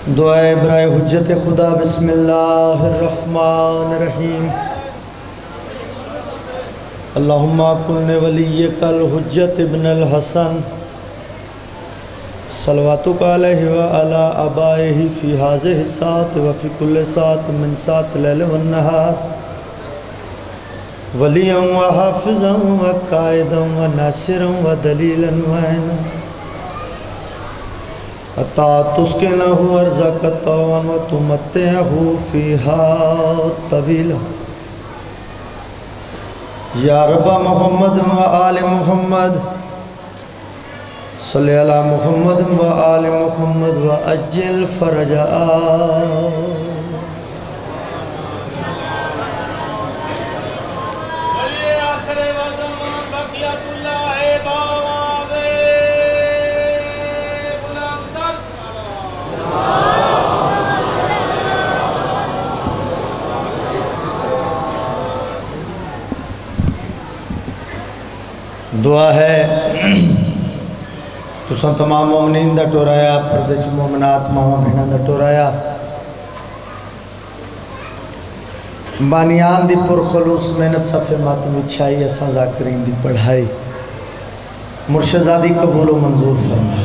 دعائے برائے حجت خدا بسم اللہ الرحمن الرحیم اللہم کن ولیک الحجت ابن الحسن صلواتک علیہ وعلی آبائہ فی ہذہ الساعۃ وفی کل ساعۃ من ساعۃ اللیل والنہار ولیاً وحافظاً وقائداً وناصراً ودلیلاً وعینا حتی تسکنہ ارضک طوعاً وتمتعہ فیہا طویلا یا رب محمد و آل محمد صلی علی محمد و آل محمد و اجل فرجا دعا ہے تساں تمام مومنین دا ٹورایا پردے چ مومنات ماما بہناں دا ٹورایا بانیان دی پرخلوص محنت صفے ماتم وچھائی اساں ذاکرین دی پڑھائی مرشدادی قبول و منظور فرما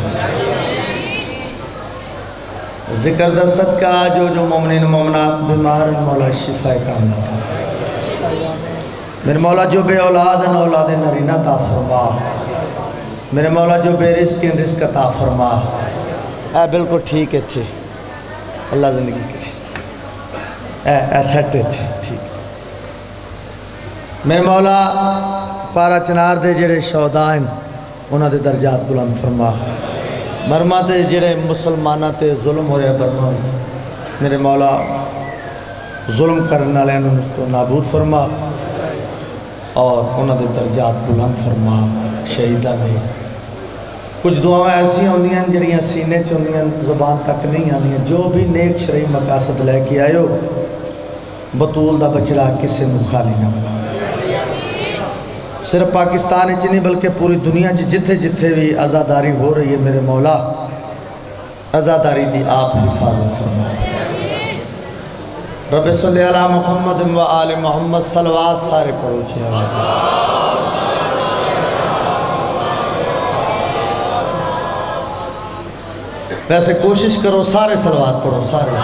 ذکر دا صدقہ جو مومنین مومنات بیمار مولا شفا کاملہ عطا فرما میرے مولا جو بے اولاد ہیں اولاد نرینہ عطا فرما میرے مولا جو بے رزق ہیں رزق عطا فرما اے بالکل ٹھیک ہے تھے اللہ زندگی کرے اے سیٹ تھے ٹھیک میرے مولا پارا چنار دے جڑے شہداء ہیں انہاں دے درجات بلند فرما برما تے جڑے مسلمانہ تے ظلم ہو رہے برما میرے مولا ظلم کرنے والے انہوں کو نابود فرما اور انہوں دے درجات بلند فرما شہیدہ دے کچھ دعایں ایسی ہوندی ہیں جڑیاں سینے چ ہوندی ہیں زبان تک نہیں آندی جو بھی نیک شرعی مقاصد لے کے آئے ہو بطول دا بچڑا کسے نو خالی نہ بنا صرف پاکستان چ نہیں بلکہ پوری دنیا چ جتھے جتھے بھی عزاداری ہو رہی ہے میرے مولا عزاداری دی آپ حفاظت فرما رب صلی علی محمد و آل محمد صلوات سارے پڑھو چھے آواز ویسے کوشش کرو سارے صلوات پڑھو سارے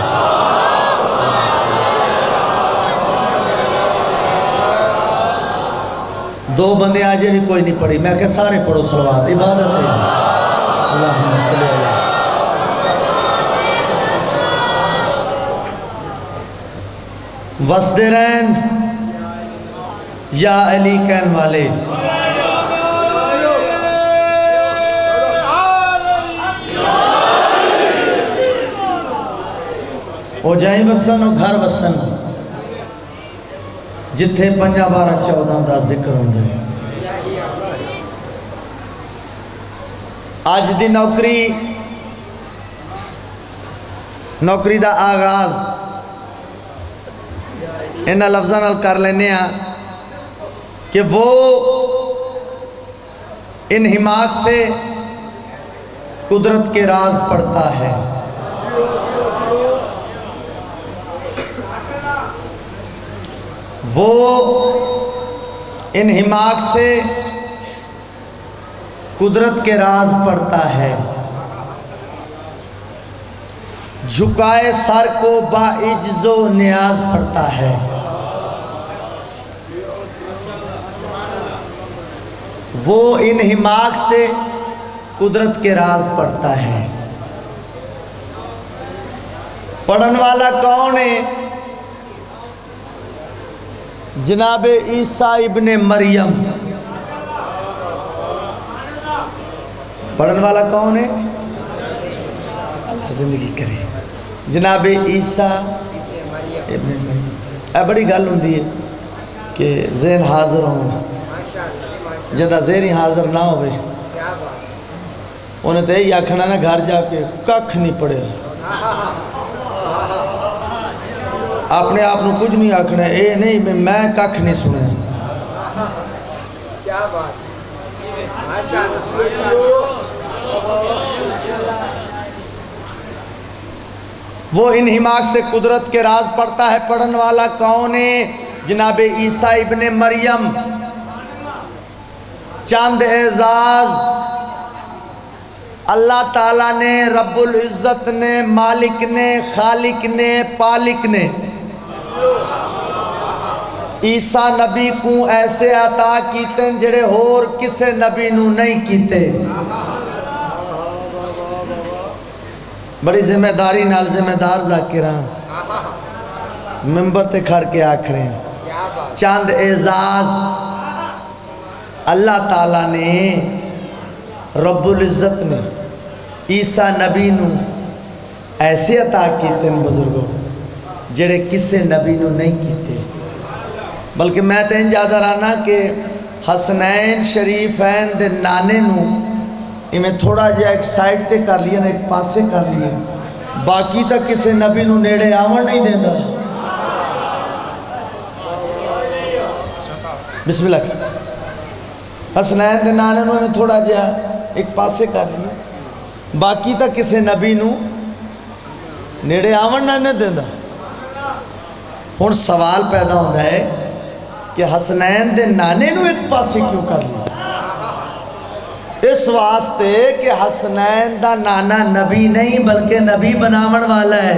دو بندے آجے بھی کوئی نہیں پڑھی میں کہ سارے پڑھو صلوات عبادت ہے اللہم صلی اللہ وسدے رین یا علی کہن والے او جائیں وسن و گھر وسن جتھے 5 12 14 دا ذکر ہوندے آج دی نوکری دا آغاز انہا لفظاں نال کر لینے ہیں کہ وہ انہماک سے قدرت کے راز پڑھتا ہے وہ انہماک سے قدرت کے راز پڑھتا ہے جھکائے سر کو باعجز و نیاز پڑھتا ہے وہ انہماک سے قدرت کے راز پڑھتا ہے پڑھن والا کون ہے جناب عیسیٰ ابن مریم پڑھن والا کون ہے اللہ زندگی کرے جناب عیسیٰ ابن مریم اے بڑی گل ہوندی ہے کہ ذہن حاضر ہوں جدہ ذہنی حاضر نہ ہوئے انہیں تو یہی آکھنا نا گھر جا کے ککھ نہیں پڑے اپنے آپ نے کچھ نہیں آکھنا اے نہیں میں ککھ نہیں سنے کیا بات وہ انہماک سے قدرت کے راز پڑھتا ہے، پڑھن والا کون ہے؟ جناب عیسیٰ ابن مریم۔ چند اعزاز اللہ تعالیٰ نے، رب العزت نے، مالک نے، خالق نے، پالک نے عیسیٰ نبی کو ایسے عطا کیتے جڑے اور کسے نبی نو نہیں کیتے۔ بڑی ذمہ داری نال ذمہ دار ذاکراں ممبر تے کھڑ کے آکھ رہے ہیں چند اعزاز اللہ تعالیٰ نے، رب العزت نے عیسیٰ نبی نو ایسے عطا کیتے ہیں بزرگوں جڑے کسے نبی نو نہیں کیتے۔ بلکہ میں تو انجادہ رہنا کہ حسنین شریفین دے نانے نو میں تھوڑا جا ایک سائٹ تے کر لیا نا، ایک پاسے کر لیا، باقی تک کسے نبی نو نیڑے آمن نہیں دینا۔ بسم اللہ۔ حسنین دے نانے نو میں تھوڑا جا ایک پاسے کر لیا، باقی تک کسے نبی نو نیڑے آمن نہیں دینا۔ ہن سوال پیدا ہوتا ہے کہ حسنین دے نانے نو ایک پاسے کیوں کر لیا؟ اس واسطے کہ حسنین دا نانا نبی نہیں بلکہ نبی بناون والا ہے۔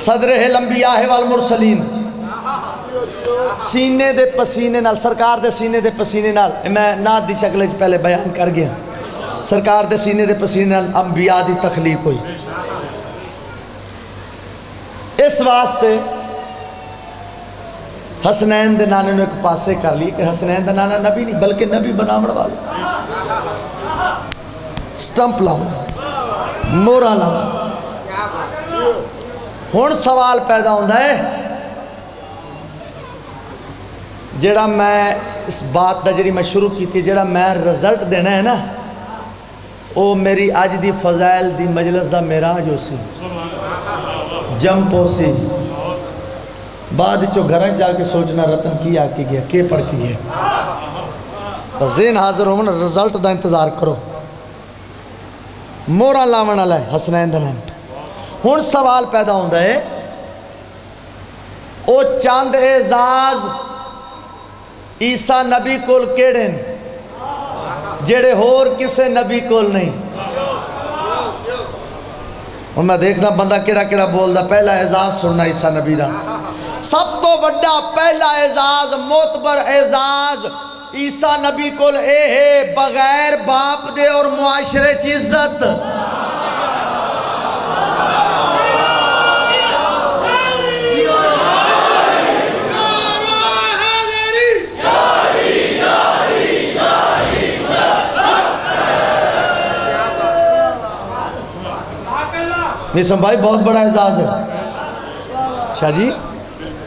صدر الانبیاء والمرسلین، سینے دے پسینے نال، سرکار دے سینے دے پسینے نال، میں نات دی شکل پہلے بیان کر گیا، سرکار دے سینے دے پسینے نال انبیاء دی تخلیق ہوئی۔ اس واسطے حسنین دے نانے نے ایک پاسے کر لی کہ حسنین دے نانا نبی نہیں بلکہ نبی بناون والا۔ سٹمپ لاؤ، مورا لاؤ۔ ہن سوال پیدا ہوتا ہے جڑا میں اس بات دا جڑی میں شروع کی تھی، جڑا میں رزلٹ دینا ہے نا، وہ میری آج دی فضائل دی مجلس دا معراج ہو سی، جمپ ہو سی، بعد چو گھر جا کے سوچنا رتن کی آ کے گیا، کے پڑھ کے گیا۔ ذہن حاضر ہو من رزلٹ دا انتظار کرو۔ مورا لاون والا ہے حسنین دا نام۔ ہن سوال پیدا ہوتا ہے او چند اعزاز عیسیٰ نبی کول کیڑے جڑے ہور کسے نبی کول نہیں؟ اور میں دیکھنا بندہ کیڑا کیڑا بول دا۔ پہلا اعزاز سننا عیسیٰ نبی دا، سب تو بڑا پہلا اعزاز، معتبر اعزاز عیسیٰ نبی کول اے ہے بغیر باپ دے اور معاشرے چ عزت۔ نیسم بھائی بہت بڑا اعزاز ہے شاہ جی،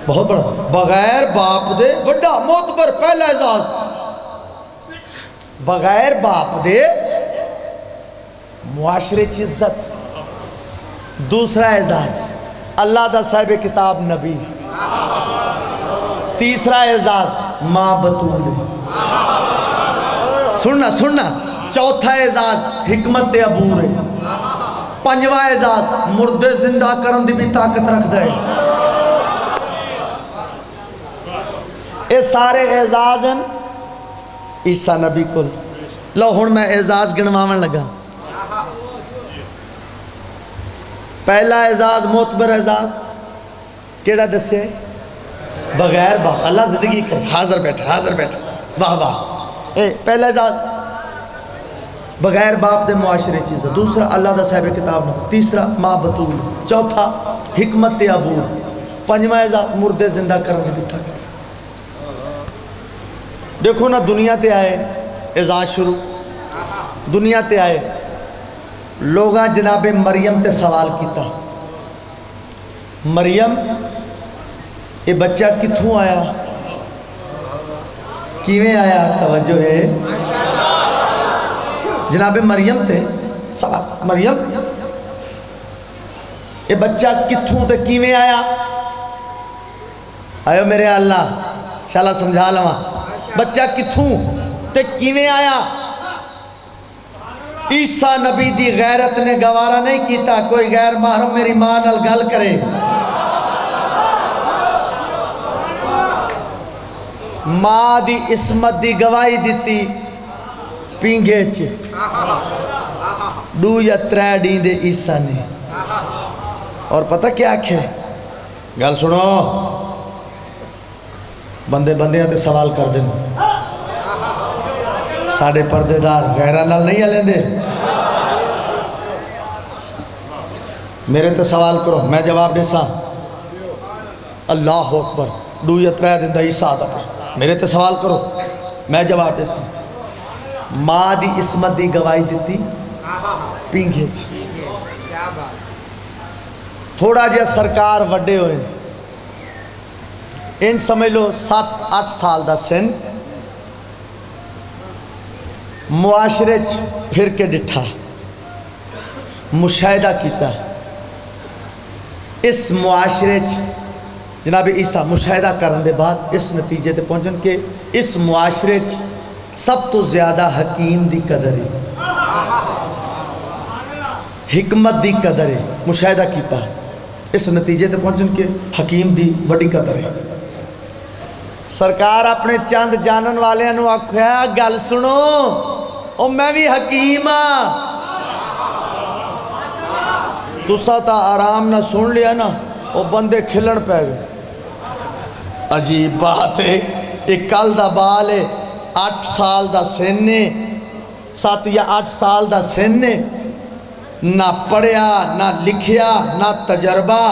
بہت بڑا، بغیر باپ دے بڑا معتبر پہلا اعزاز، بغیر باپ دے معاشرے چ عزت۔ دوسرا اعزاز اللہ دا صاحب کتاب نبی۔ تیسرا اعزاز ماں بطول۔ سننا سننا۔ چوتھا اعزاز حکمت عبور ہے۔ پنجواں اعزاز مردے زندہ کرن دی بھی طاقت رکھ دے۔ اے سارے اعزاز ہیں عیسیٰ نبی کو۔ لو ہن میں اعزاز گنواون لگا۔ پہلا اعزاز معتبر اعزاز کیڑا دسے؟ بغیر باپ۔ اللہ زندگی کرے، حاضر بیٹھا حاضر بیٹھا، واہ واہ۔ اے پہلا اعزاز بغیر باپ دے معاشرے چیز ہے۔ دوسرا اللہ دا صاحب کتاب نبی۔ تیسرا ماں بطول۔ چوتھا حکمت عبور۔ پنجواں اعزاز مردے زندہ کرن دی بھی طاقت۔ دیکھو نا دنیا تے آئے اعزاز شروع، دنیا تے آئے لوگاں جناب مریم تے سوال کیتا، مریم یہ بچہ کتھوں آیا، کیویں آیا؟ توجہ ہے جناب مریم تے سوال، مریم یہ بچہ کتھوں تے کیویں آیا؟ آئیو میرے اللہ شاءاللہ سمجھا لواں۔ بچہ کتھوں تے کیویں آیا؟ عیسیٰ نبی دی غیرت نے گوارا نہیں کیتا کوئی غیر محرم میری ماں نال گل کرے۔ ماں دی عصمت دی گواہی دیتی پینگے چے 2 یا 3 ڈین دے عیسیٰ نے، اور پتہ کیا آکھے؟ گل سنو، بندے بندیاں تے سوال کر دیں، ساڑھے پردے دار غیرہ نال نہیں آلیں دے، میرے تے سوال کرو میں جواب دے ساں۔ اللہ اکبر 2 یا 3 دن دا عیسیٰ آتا میرے تے سوال کرو میں جواب دے ساں۔ ماں دی عصمت دی گواہی دیتی پینگے چ تھوڑا جہا سرکار وڈے ہوئے ان سمجھ لو 7-8 سال دا سن، معاشرے پھر کے ڈٹھا مشاہدہ کیتا، اس معاشرے جناب عیسیٰ مشاہدہ کرنے دے بعد اس نتیجے تے پہنچن کہ اس معاشرے سب تو زیادہ حکیم دی قدر ہے، حکمت دی قدر ہے، مشاہدہ کیتا اس نتیجے تے پہنچن کہ حکیم دی وڈی قدر ہے۔ سرکار اپنے چند جانن والے انہوں آکھیا گل سنو او میں بھی حکیم ہاں، تسا تا آرام نہ سن لیا نا او بندے کھلن پہ گئے۔ عجیب بات ہے، ایک کل دا بال ہے 8 سال دا سننے 7 یا 8 سال دا سننے، نہ پڑھیا نہ لکھیا نہ تجربہ،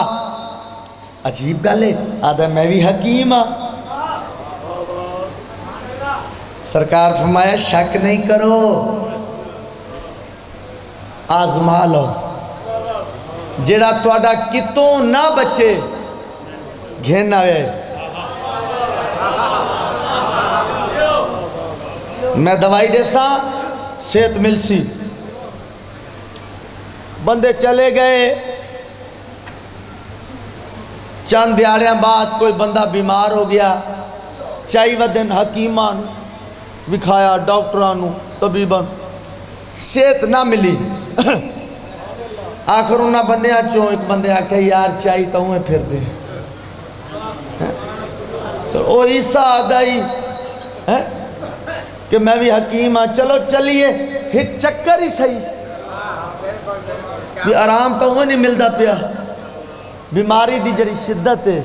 عجیب گل ہے، آدھا میں بھی حکیم ہاں۔ سرکار فرمایا شک نہیں کرو، آزما لو، جڑا تواڈا کتوں نہ بچے گھن آوے۔ میں دوائی دے سا صحت مل سی، بندے چلے گئے، چند دیاڑیاں بعد کوئی بندہ بیمار ہو گیا، چائی ودن حکیمان وکھایا ڈاکٹرانوں طبیبان، صحت نہ ملی، آخر انہاں بندیاں چوں ایک بندے آکھے یار چاہی تو ہوں پھر دے، تو او عیسیٰ آدھائی کہ میں بھی حکیم ہاں، چلو چلیے ایک چکر ہی صحیح، بھی آرام تو وہ نہیں ملتا پیا، بیماری دی جڑی شدت ہے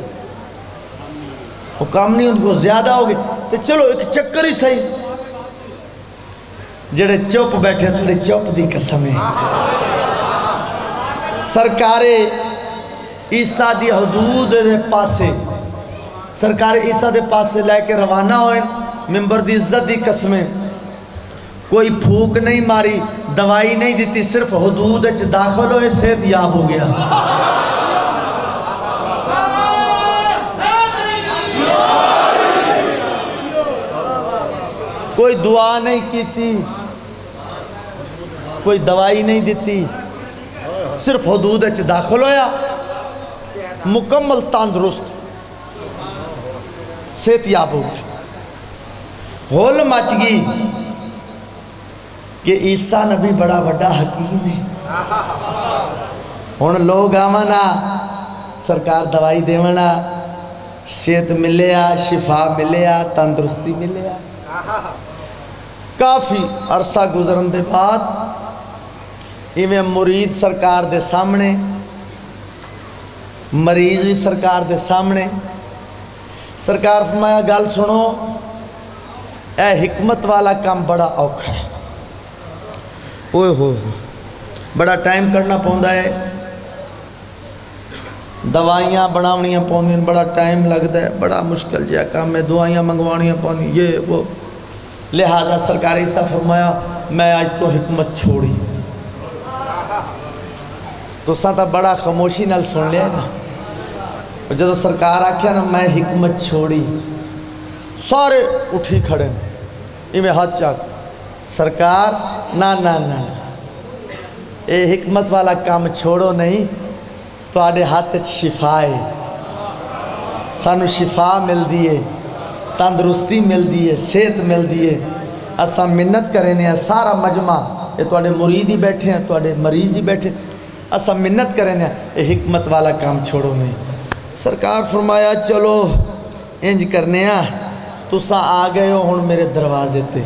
وہ کام نہیں ان کو زیادہ ہوگی، تو چلو ایک چکر ہی صحیح، جڑے چوپ بیٹھے تھوڑے چوپ دی قسم ہے۔ سرکار عیسیٰ دی حدود دے پاسے، سرکار عیسیٰ دے پاسے لے کے روانہ ہوئے، ممبر دی عزت دی قسمیں، کوئی پھوک نہیں ماری، دوائی نہیں دیتی، صرف حدود داخل ہوئے صحت یاب ہو گیا۔ کوئی دعا نہیں کی تھی، کوئی دوائی نہیں دیتی، صرف حدود داخل ہویا، مکمل تندرست صحت یاب ہو گیا۔ ہول مچ گئی کہ عیسیٰ نبی بڑا بڑا حکیم ہے، ہن لوگ آمنا سرکار دوائی دیونا، صحت ملیا، شفا ملیا، تندرستی ملیا۔ کافی عرصہ گزرن دے بعد ایویں مرید سرکار دے سامنے، مریض بھی سرکار دے سامنے، سرکار فرمایا گل سنو، اے حکمت والا کام بڑا اوکھا ہے، اوہ ہو بڑا ٹائم کرنا پوندا ہے، دوائیاں بناونیاں پوندیاں، بڑا ٹائم لگتا ہے، بڑا مشکل جہا کام ہے، دعائیاں منگوانیاں پوندیاں، یہ وہ، لہذا سرکار عیسیٰ فرمایا میں آج تو حکمت چھوڑی، تو ساتھ بڑا خاموشی نال سن لیا نا، جدو سرکار آکھیا نا میں حکمت چھوڑی، سارے اٹھی کھڑے میں ہاتھ چاک، سرکار نا نا نا اے حکمت والا کام چھوڑو نہیں، تو آڈے ہاتھ شفا ہے، سانو شفا مل دیئے، تندرستی ملتی ہے، صحت ملتی ہے، اساں منت کریں سارا مجمع، یہ تواڈے مرید ہی بیٹھے ہیں، تواڈے مریض ہی بیٹھے، اساں منت کریں یہ حکمت والا کام چھوڑو نہیں۔ سرکار فرمایا چلو انج کرنے تساں آ گئے ہو ہن میرے دروازے تے،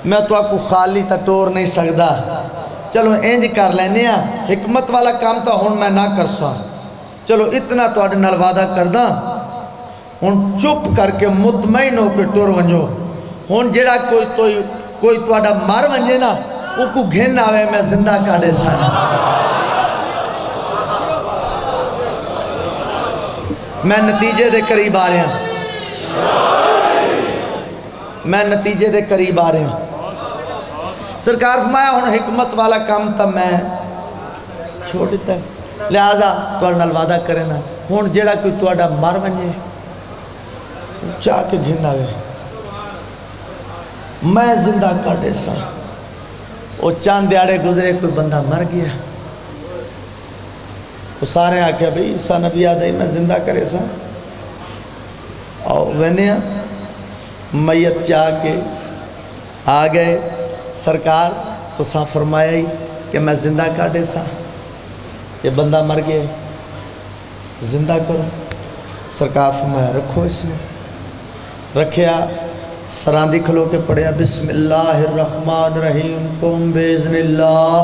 میں تو آپ کو خالی ٹور نہیں سکدا، چلو انج کر لینے حکمت والا کام تو ہن میں نہ کرساں، چلو اتنا تواڈے نال وعدہ کردہ ہن چپ کر کے مطمئن ہو کے ٹور ونجو، ہن جڑا کوئی تواڈا مر ونجے نا او کو گھن آوے میں زندہ کاڑے سا۔ میں نتیجے دے قریب آ رہا ہوں، میں نتیجے دے قریب آ رہا ہوں۔ سرکار فرمایا ہن حکمت والا کام تا میں چھوڑ دیتا ہے، لہذا تواڈے نال وعدہ کرے نا ہن جڑا کوئی تواڈا مر ونجے چاہ کے گھن آوے میں زندہ کاٹے سا۔ وہ چاند دیاڑے گزرے کوئی بندہ مر گیا، وہ سارے آکھیا بھئی عیسیٰ نبی آدھائی میں زندہ کرے سا، اور وینے میت چاہ کے آ گئے سرکار تو ساں فرمایا ہی کہ میں زندہ کاٹے سا، یہ بندہ مر گیا زندہ کرو۔ سرکار فرمایا رکھو اس میں، رکھیا سراندی کھلو کے پڑھیا بسم اللہ الرحمن الرحیم قم باذن اللہ،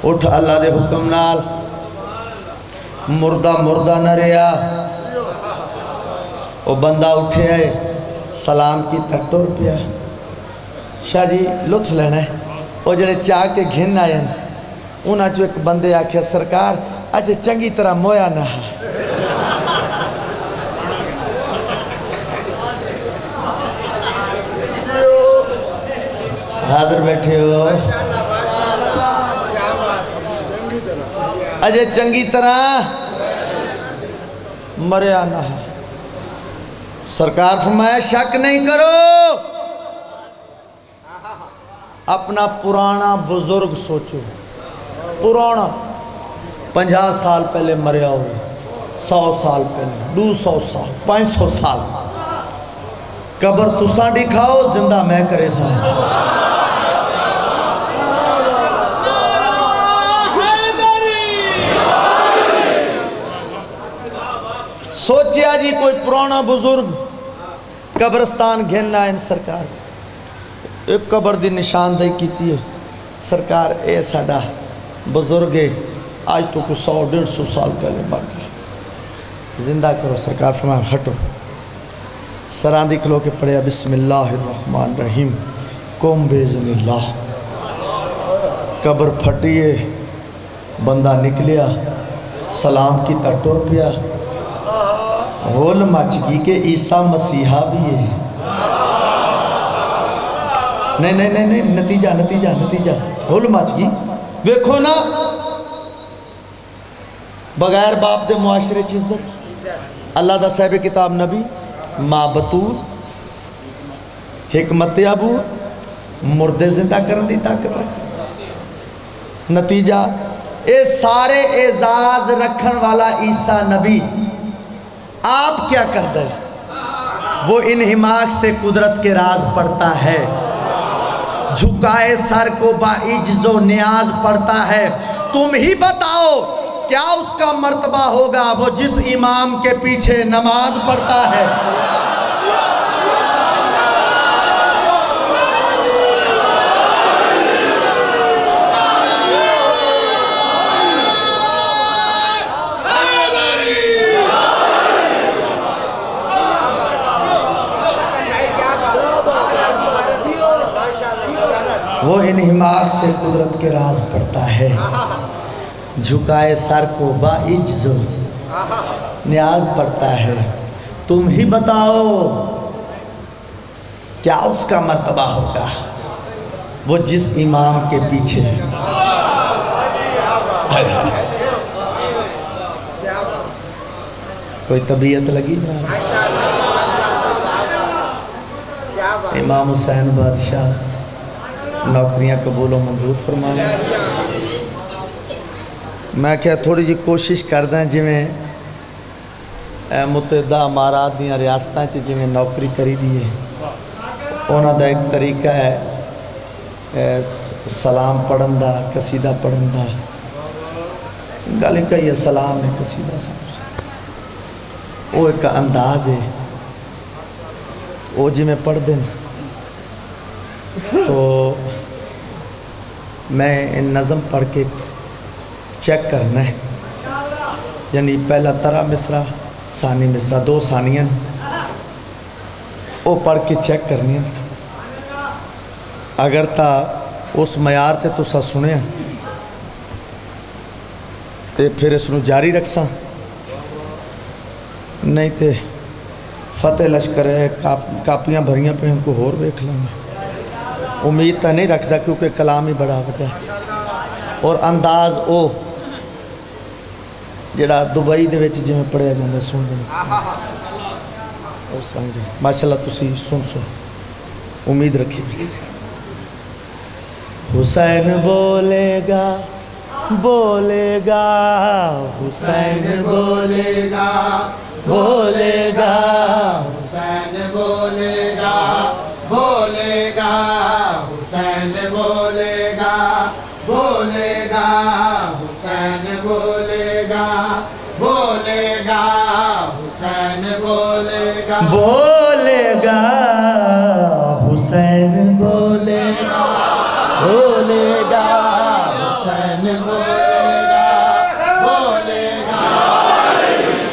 اٹھ اللہ دے حکم نال، مردہ نہ رہا، وہ بندہ اٹھے آئے سلام کی تک ٹور پیا۔ شاہ جی لطف لینا ہے، وہ جڑے چاہ کے گھن آئے انہاں جو ایک بندے آکھیا سرکار اجے چنگی طرح مویا نہ ہے، حاضر بیٹھے ہو، اجے چنگی طرح مریا نہ ہے۔ سرکار فرمایا شک نہیں کرو، اپنا پرانا بزرگ سوچو، پرانا 50 سال پہلے مریا ہو، 100 سال پہلے، 200 سال، 500 سال، قبر تساں دکھاؤ زندہ میں کرے سا۔ سوچیا جی کوئی پرانا بزرگ قبرستان گھننا ہے سرکار، ایک قبر دی نشاندہی کیتی ہے سرکار اے ساڈا بزرگ ہے آج تو کو 100-150 سال پہلے مر گیا، زندہ کرو۔ سرکار فرمایا ہٹو، سراندی کھلو کے پڑھیا بسم اللہ الرحمن الرحیم قم باذن اللہ، قبر پھٹیے بندہ نکلیا سلام کی ٹور پیا، ہول مچ گئی کہ عیسیٰ مسیحہ بھی ہے، نہیں نتیجہ ہول مچ گئی۔ ویکھو نا بغیر باپ دے معاشرے عزت، اللہ دا صاحب کتاب نبی ماں بطول حکمت عبور مردے زندہ کرن دی طاقت رکھ، نتیجہ اے سارے اعزاز رکھن والا عیسیٰ نبی آپ کیا کرتا ہے؟ وہ انہماک سے قدرت کے راز پڑھتا ہے، جھکائے سر کو باعجز و نیاز پڑھتا ہے، تم ہی بتاؤ کیا اس کا مرتبہ ہوگا وہ جس امام کے پیچھے نماز پڑھتا ہے۔ وہ انہماک سے قدرت کے راز پڑھتا ہے، جھکائے سر کو باعجز نیاز پڑھتا ہے، تم ہی بتاؤ کیا اس کا مرتبہ ہوگا وہ جس امام کے پیچھے۔ کوئی طبیعت لگی جائے؟ امام حسین بادشاہ نوکریاں قبول و منظور فرمانے، میں کیا تھوڑی جی کوشش کر دیں جی میں متحدہ امارات دیاں ریاستاں چ جویں نوکری کری دی ہے انہاں دا ایک طریقہ ہے سلام پڑھن دا قصیدہ پڑھن دا گل کہی ہے سلام ہے قصیدہ وہ ایک انداز ہے وہ جی میں پڑھ دیں تو میں نظم پڑھ کے چیک کرنا ہے یعنی پہلا ترا مصرع ثانی مصرع 2 ثانیاں وہ پڑھ کے چیک کرنی ہے اگر تا اس معیار تے تسا سنیا تے پھر اس نو جاری رکھساں نہیں تے فتح لشکر ہے کاپیاں بھریاں پہ ان کو ہور بیکھ لیں گے امید تا نہیں رکھتا کیونکہ کلام ہی بڑا ہوتا ہے اور انداز او جڑا دبئی دے وچ جویں پڑھیا جاندا سن دے ماشاءاللہ تسی سن امید رکھی حسین بولے گا بولے گا حسین بولے گا بولے گا حسین بولے گا بولے گا حسین بولے گا بولے گا حسین بولے گا بولے گا حسین بولے گا بولے گا حسین بولے گا بولے گا حسین بولے گا بولے گا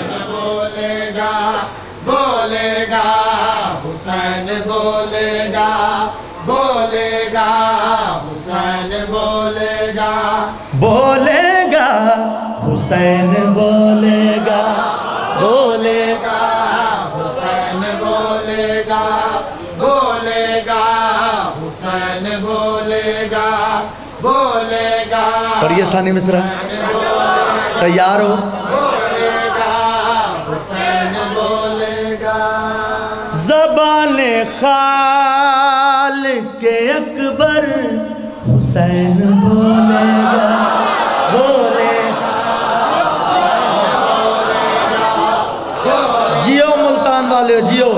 بولے گا بولے گا حسین بولے گا بولے گا حسین بولے گا بولے گا حسین بولے گا بولے گا حسین بولے گا بولے گا حسین بولے گا بولے گا پڑھیے ثانی مصرع تیار ہو بولے گا حسین بولے گا زبان خالق اکبر حسین بولے گا بولے جیو ملتان والے جیو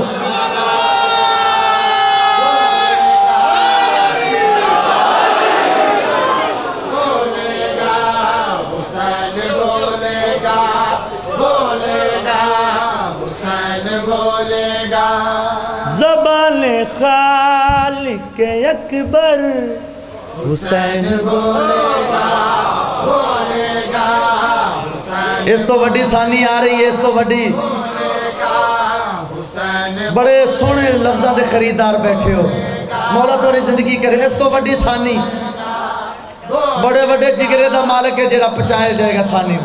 حسین بولے گا بولے گا حسین بولے گا زبان خالق اکبر حسین بولے گا بولے گا حسین اس تو وڈی ثانی آ رہی ہے اس تو وڈی بولے گا حسین بڑے سونے لفظاں دے خریدار بیٹھے ہو مولا تھوڑی زندگی کرے اس تو وڈی ثانی بڑے بڑے جگرے دا مالک ہے جڑا پچائے جائے گا ثانی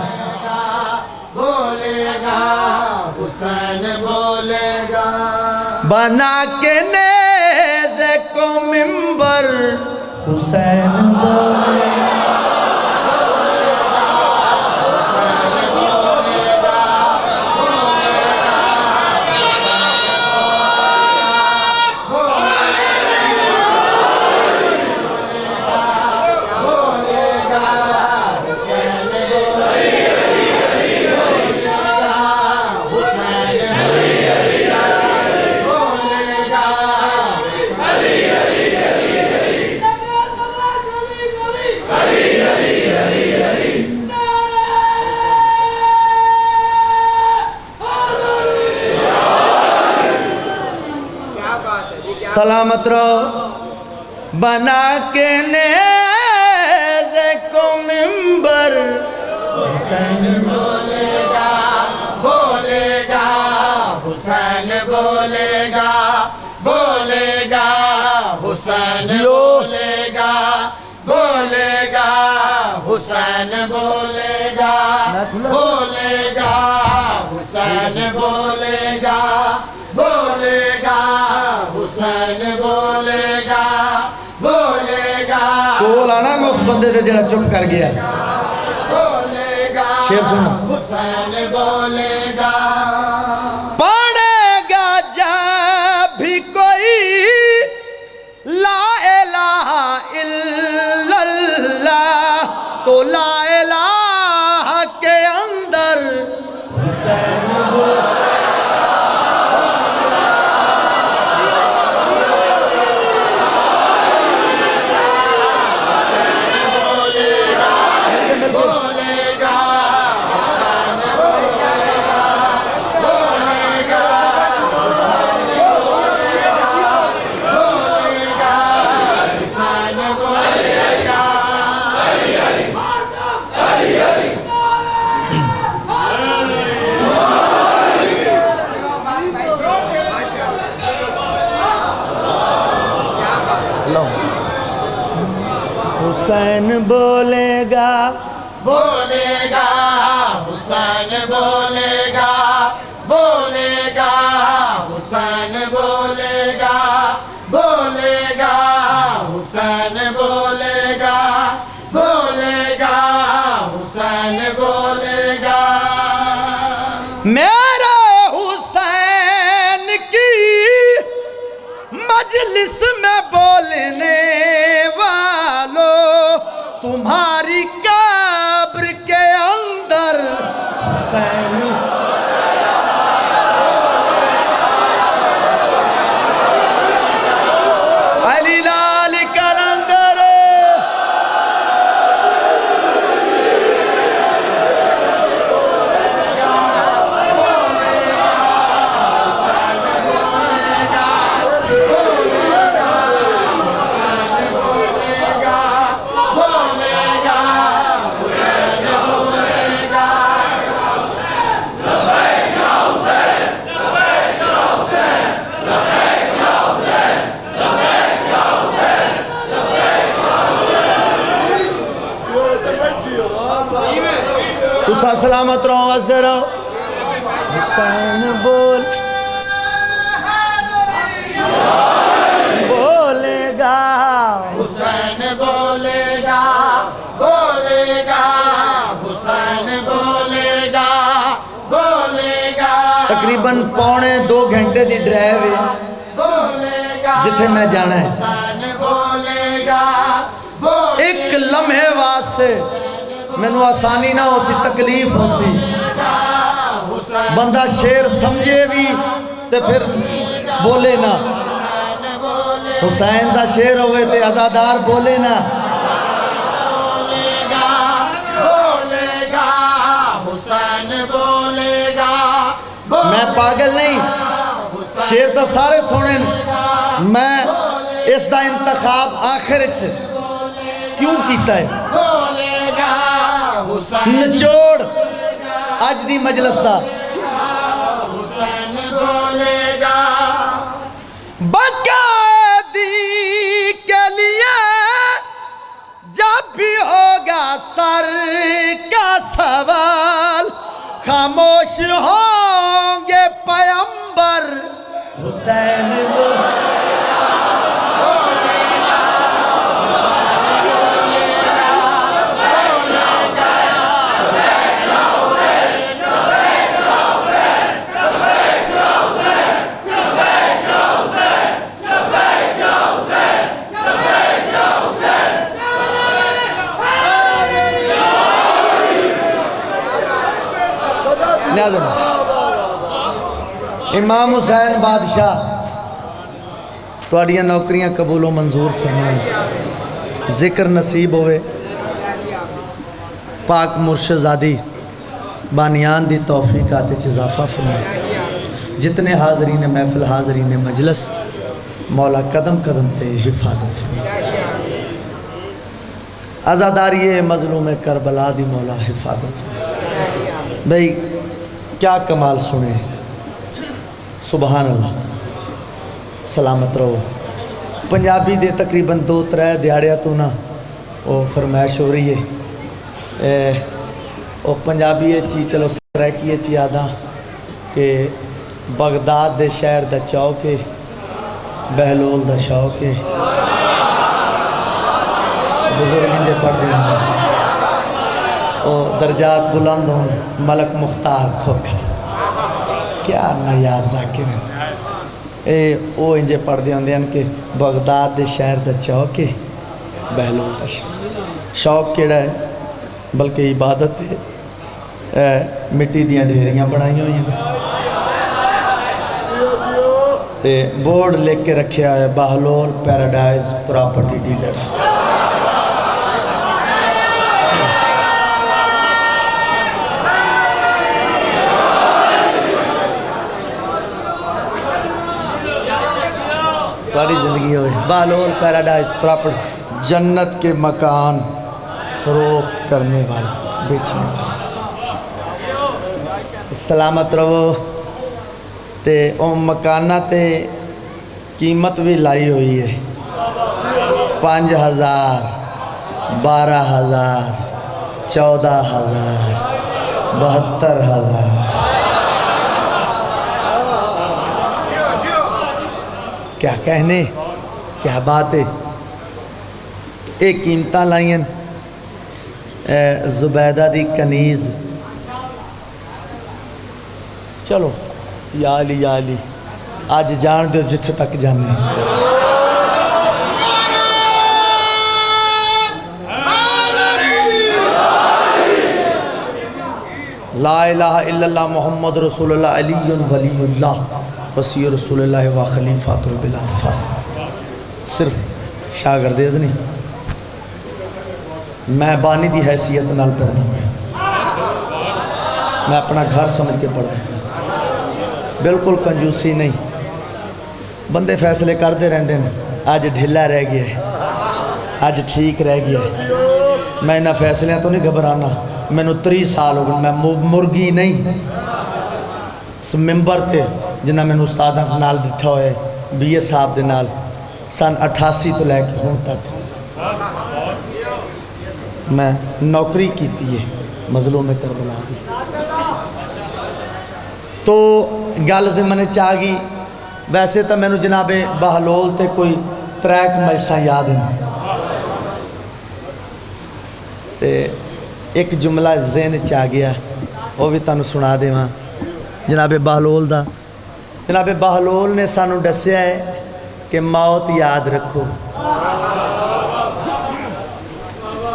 بولے گا حسین بولے گا بنا کے نیزے کو منبر حسین بولے گا سلامت رہو بنا کے نیزے کو منبر حسین بولے گا بولے گا حسین بولے گا بولے گا حسین بولے گا بولے گا حسین بولے گا بولے گا حسین بولے گا بولے گا حسین بولے گا بولے گا کول آنا میں اس بندے سے جڑا چپ کر گیا بولے گا شیر سنو حسین بولے گا پڑھے گا جب بھی کوئی لا الہ الا اللہ تو لا الہ کے اندر حسین بولے حسین بولے گا بولے گا حسین بولے گا بولے گا حسین بولے گا بولے گا حسین بولے گا بولے گا حسین بولے گا میرے حسین کی مجلس میں بولنے والوں تمہاری قبر کے اندر حسین علی لال کلندر تسا سلامت رہو واسدے رہو حسین بولے گا حسین بولے گا بولے گا حسین بولے گا بولے گا تقریباً پونے 2 گھنٹے دی ڈرائیو ہے بولے گا جتھے میں جانا ہے حسین بولے گا ایک لمحے واسطے میں نو آسانی نہ ہو سی تکلیف ہو سی بندہ شیر سمجھے بھی تے پھر بولے نا حسین دا شیر ہوئے تے ازادار بولے نا بولے گا حسین بولے گا میں پاگل نہیں شیر تو سارے سونے میں اس دا انتخاب آخر کیوں کیتا ہے بولے گا حسین نچوڑ آج دی مجلس دا حسین بولے گا بقادی کے لیے جب بھی ہوگا سر کا سوال خاموش ہوں گے پیغمبر حسین امام حسین بادشاہ تواڈیاں نوکریاں قبول و منظور فرمائیں ذکر نصیب ہوئے پاک مرشدزادی بانیان دی توفیقات اضافہ فرمائیں جتنے حاضرین محفل حاضرین مجلس مولا قدم قدم تے حفاظت فرمائیں عزاداری مظلوم کربلا دی مولا حفاظت فرمائیں بھئی کیا کمال سنے سبحان اللہ سلامت رہو پنجابی دے تقریباً 2-3 دیہڑیاں تو نا وہ فرمائش ہو رہی ہے وہ پنجابی چی چلو سرائکی چی آدھا کہ بغداد دے شہر دا چوکے بہلول دا شوکے بزرگین دے پڑھ دیں وہ درجات بلند ہوں ملک مختار کھوکھا کیا نایاب ذاکر ہیں وہ انجے پڑھ دیں کہ بغداد دے شہر دا چوکے بہلول دا شوق کیڑا ہے بلکہ عبادت ہے مٹی دیاں ڈھیریاں بنائی ہوئی ہیں بورڈ لکھ کے رکھیا ہے بہلول پیراڈائز پراپرٹی ڈیلر تاری زندگی ہوئے بہلول پیراڈائز پراپرٹی جنت کے مکان فروخت کرنے والے بیچنے والے سلامت رہو تے او مکانہ تے قیمت بھی لائی ہوئی ہے 5000 12,000 14,000 72,000 کیا کہنے، کیا بات ہے۔ ایک قیمتاں لائیں زبیدہ دی کنیز، چلو یا علی یا علی آج جان دو جتھے تک جانے۔ لا الہ الا اللہ محمد رسول اللہ علی ولی اللہ وصی رسول اللہ و خلیفۃ بلا فصل۔ صرف شاگردیز نہیں، میں بانی دی حیثیت نال پڑھنا ہوں، میں اپنا گھر سمجھ کے پڑھا ہوں، بالکل کنجوسی نہیں۔ بندے فیصلے کرتے رہتے ہیں، آج ڈھیلا رہ گیا ہے، آج ٹھیک رہ گیا ہے، میں انہاں فیصلے تو نہیں گھبرانا۔ میں نے 30 سال ہو گئے، میں مرگی نہیں ممبر تے جنہاں میں نے استاداں نال بٹھا ہوئے بی اے صاحب دے نال سن 88 تو لے کے ہوں تک میں نوکری کیتی ہے مظلوم کربلا دی۔ تو گل سے میں نے چاہ گئی، ویسے تو میں نے جناب بہلول تے کوئی 3 مجلساں یاد ہیں، تے ایک جملہ ذہن چاہ گیا وہ بھی تانوں سنا دے ماں۔ جناب بہلول دا، جناب بہلول نے سانو دسیا ہے کہ موت یاد رکھو،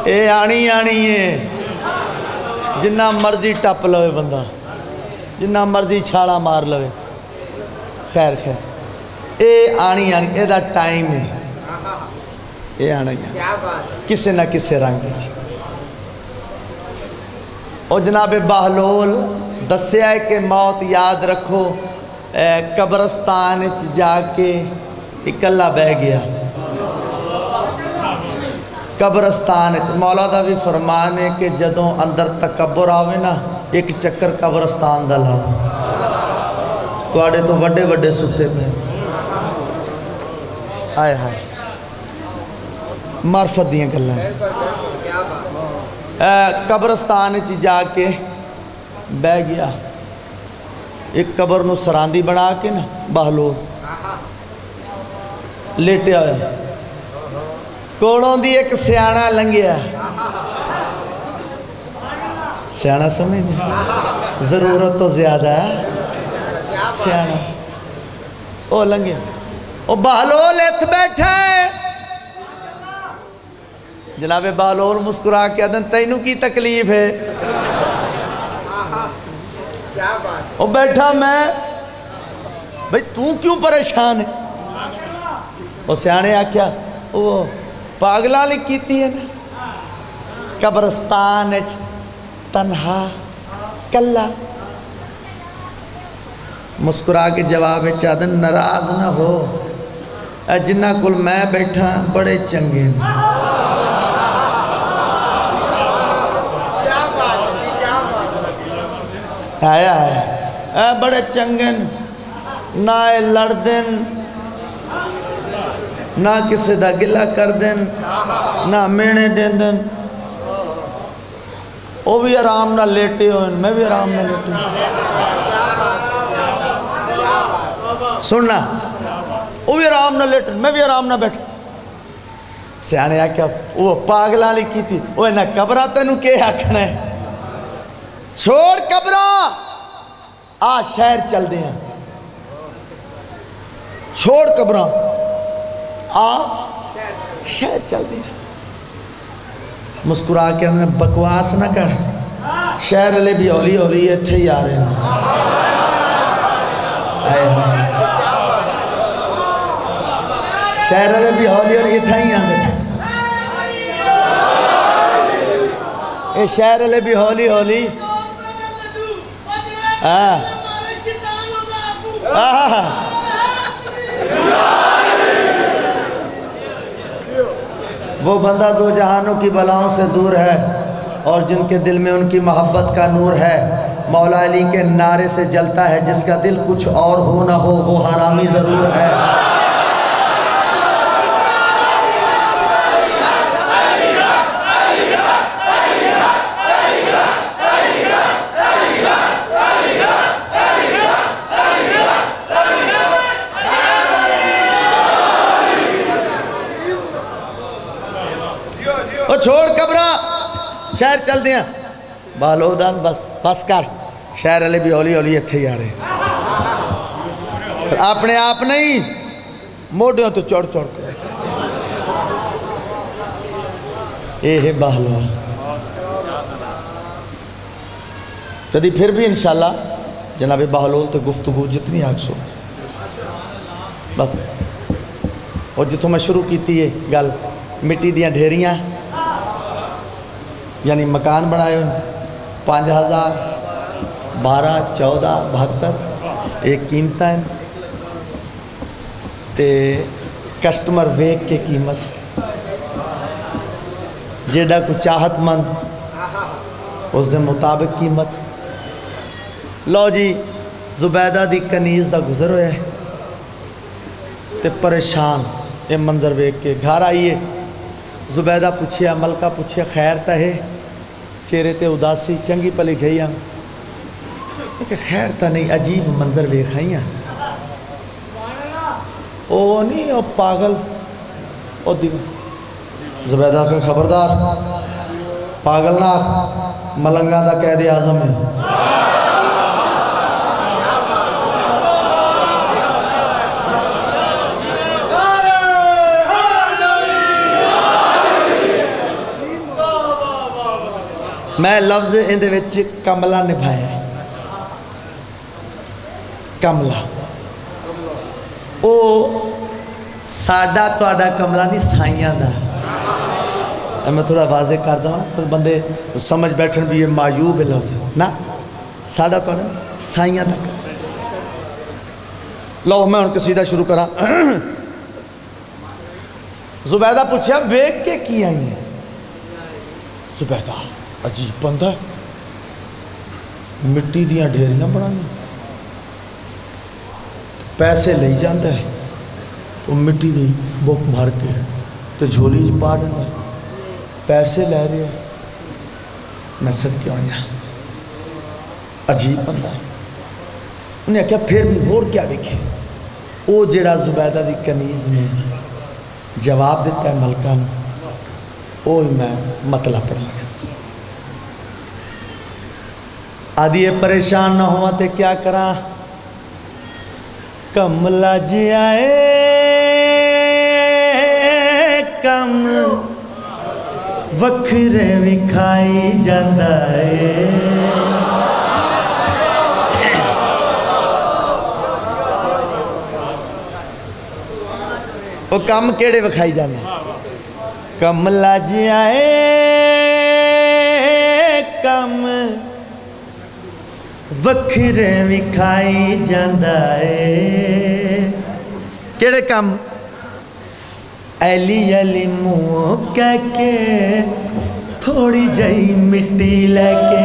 اے آنی آنی ہے، جنہ مرضی ٹپ لوے بندہ، جنہ مرضی چھاڑا مار لوے، خیر خیر اے آنی آنی، اے دا ٹائم ہے، اے آنی آنی کسے نہ کسے رنگ ہے۔ اور جناب بہلول دسیا ہے کہ موت یاد رکھو، قبرستان جا کے اکلا بہ گیا، قبرستان مولا دا بھی فرمان ہے کہ جدوں اندر تکبر آوے نا ایک چکر قبرستان دا لاؤ، تواڈے تو وڈے وڈے ستے پہ ہائے ہائے معرفت دیاں گلاں۔ قبرستان جا کے بہ گیا، ایک قبر نو سراندی بنا کے نا بہلول لیٹیا ہویا، کوڑوں دی ایک سیانا لنگیا، سیانا سمجھنے ضرورت تو زیادہ ہے، سیانا او لنگیا، او بہلول اتھ بیٹھا ہے۔ جناب بہلول مسکرا کے آدھن تینوں کی تکلیف ہے؟ او بیٹھا میں، بھئی تو کیوں پریشان ہے؟ او سیانے آکیا او پاگلہ لی کیتی ہے نا، قبرستان تنہا کلا، مسکرا کے جواب چاہدن ناراض نہ ہو، جنہ کل میں بیٹھا بڑے چنگے ہیں، آیا ہے بڑے چنگن، نہ لڑدن، نہ کسی دا گلہ کردن، نہ مینے دیندن، وہ بھی آرام نہ لیٹے ہوئے، میں بھی آرام نہ لیٹے ہوئے، سننا وہ بھی آرام نہ لیٹے میں بھی آرام نہ بیٹھے۔ سیانے آکیا وہ پاگلہ لی کی تھی، وہ نہ قبرہ تینوں کے آکھنا ہے، چھوڑ قبرہ آ شہر چل دیا، چھوڑ قبرہ آ شہر چل دیا۔ مسکرا کے اندر بکواس نہ کر، شہر لے بھی اولی اولی اتھے ہی آ رہے ہیں، شہر لے بھی اولی اولی اتھے ہی آ رہے ہیں، اے شہر لے بھی اولی اولی وہ بندہ دو جہانوں کی بلاؤں سے دور ہے اور جن کے دل میں ان کی محبت کا نور ہے، مولا علی کے نعرے سے جلتا ہے، جس کا دل کچھ اور ہو نہ ہو وہ حرامی ضرور ہے۔ چھوڑ قبراں شہر چل دیاں بالودان بس کر شہر والے بھی ہولی ہولی اتھے ہی آ رہے اپنے آپ نہیں موڈیوں تو چڑھ کے یہ ہے بہلول کدی پھر بھی انشاءاللہ جناب بہلول تو گفتگو جتنی آگ سو بس اور جتوں میں شروع کیتی ہے گل مٹی دیاں ڈھیریاں یعنی مکان بنائے 5000 12 14 72 ایک قیمتیں ہیں تے کسٹمر ویک کے قیمت جیڑا کو چاہت مند اس دے مطابق قیمت لو جی زبیدہ دی کنیز دا گزر ہویا ہے تے پریشان یہ منظر ویک کے گھر آئیے زبیدہ پوچھیا ملکہ پوچھیا خیر تا ہے چہرے تے اداسی چنگی پلی گئی ہم کہ خیر تا نہیں عجیب منظر ویک آئی ہیں او نہیں او پاگل او دیو زبیدہ کا خبردار پاگل نہ ملنگا دا قید اعظم ہے میں لفظ اندے وچ کملہ نبھایا ہے کملہ او ساڈا تواڈا کملہ نہیں سائیاں دا میں تھوڑا واضح کر دوں بندے سمجھ بیٹھن بھی یہ معیوب ہے لفظ نا ساڈا تواڈا سائیاں دا لو میں ان کے سیدھا شروع کرا زبیدہ پوچھا ویک کے کی آئی ہیں زبیدہ عجیب بندہ مٹی دیاں ڈھیریاں بنائی پیسے لے جاندہ ہے وہ مٹی دی بک بھر کے تو جھولی پا دینا پیسے لے رہے ہیں میں صدقے آیا عجیب بندہ انہیں کہا پھر بھی اور کیا دیکھے وہ جڑا زبیدہ دی کنیز میں جواب دیتا ہے ملکہ نے وہ میں مطلب پڑھ لگا آدھی پریشان نہ ہوا تے کیا کرا کملہ جی آئے کم وکھرے وکھائی جاندہ ہے وہ کم کیڑے وکھائی جاندہ کملہ جی آئے کم وکھرے وکھائی جاندہ ہے کیڑے کم ایلی ایلی منہ کہہ کے تھوڑی جئی مٹی لے کے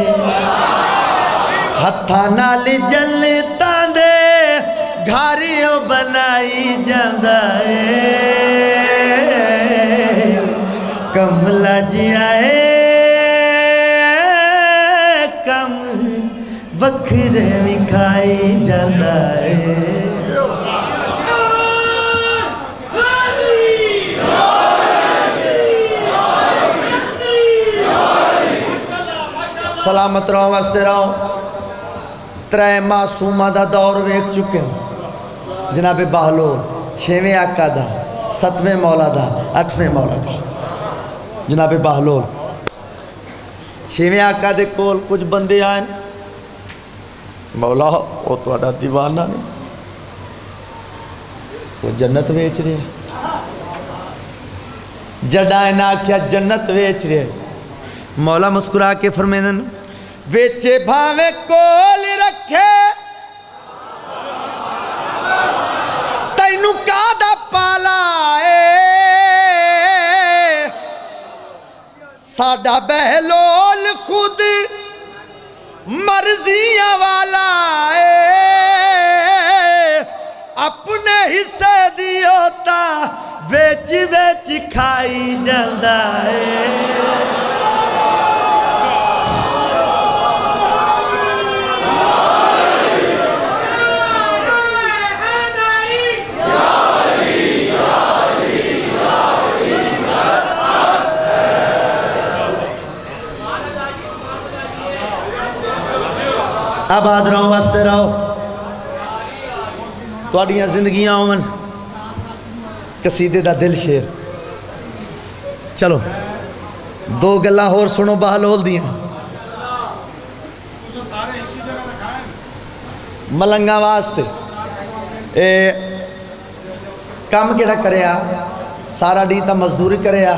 ہتھاں نال جلتاں دے گھاریوں بنائی جاندہ ہے کملہ جی آئے کم وکھرے وکھائی جاندہ ہے سلامت رہو واسطے رہو 3 معصومہ دا دور ویک چکے جناب بہلول 6ویں آقا دا 7ویں مولا دا 8ویں مولا دا جناب بہلول 6ویں آقا دے کول کچھ بندے آئیں مولا وہ تو اڈا دیوانہ نہیں وہ جنت ویچ رہے جڈائیں نہ کیا جنت ویچ رہے مولا مسکرا کے فرمیدن ویچے بھاوے کول رکھے تینوں کادا پالا ساڈا بہلول خود مرضیاں والا اپنے حصے دیوتا ویچ ویچ کھائی جاندہ ہے آباد رہو واسطے رہو تواڈیاں زندگیاں ہون قصیدے دا دل شیر چلو دو گلاں ہور سنو بہلول دیاں ملنگا واسطے کام کیڑا کریا سارا ڈی تا مزدوری کریا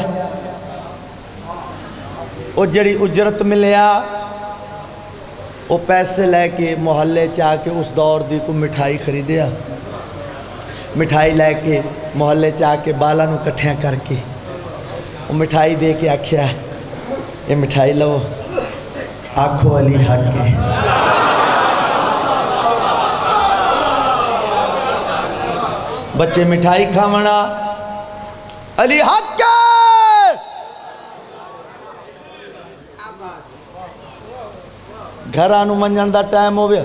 او جڑی اجرت ملیا وہ پیسے لے کے محلے چاہ کے اس دور دی کو مٹھائی خریدیا مٹھائی لے کے محلے چاہ کے بالا نو کٹھیاں کر کے وہ مٹھائی دے کے آکھیا یہ مٹھائی لو آنکھو علی حق کے بچے مٹھائی کھاونا علی حق کے گھر آنو منجن دا ٹائم ہو گیا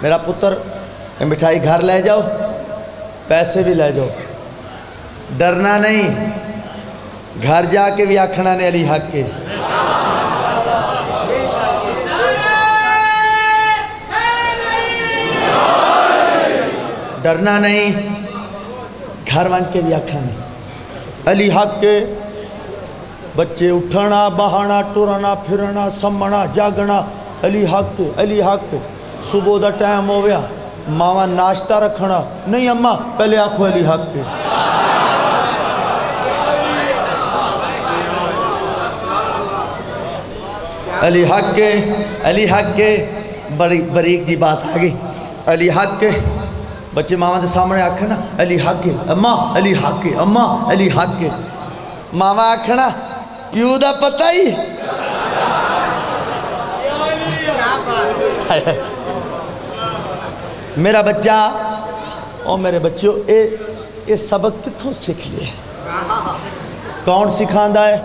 میرا پتر یہ مٹھائی گھر لے جاؤ پیسے بھی لے جاؤ ڈرنا نہیں گھر جا کے بھی آکھنا نے علی حق کے ڈرنا نہیں گھر ون کے بھی آکھنا نہیں علی حق کے بچے اٹھنا بہانا ٹرنا پھرنا سمنا جاگنا علی حق صبح دا ٹائم ہو گیا ماما ناشتہ رکھنا نہیں اماں پہلے آکھو علی حق کے علی حق کے بریک جی بات آگئی علی حق کے بچے ماما دے سامنے آکھنا علی حق کے اماں علی حق کے اماں علی حق کے ماما آکھنا پیو دا پتہ ہی میرا بچہ اور میرے بچوں یہ سبق کتھوں سکھ لیا کون سکھاندہ ہے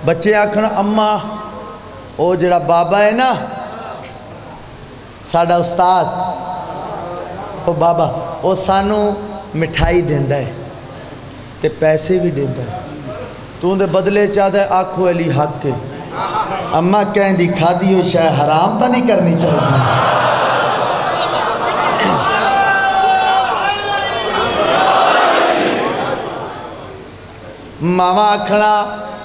بچے آکھنا اماں او جڑا بابا ہے نا ساڈا استاد او بابا او سانو مٹھائی دیندہ ہے تے پیسے بھی دیندہ ہے تو اندے بدلے چاہتا ہے آنکھو علی حق کے اماں کہیں دی کھادی ہو شاید حرام تا نہیں کرنی چاہیے ماما آکھنا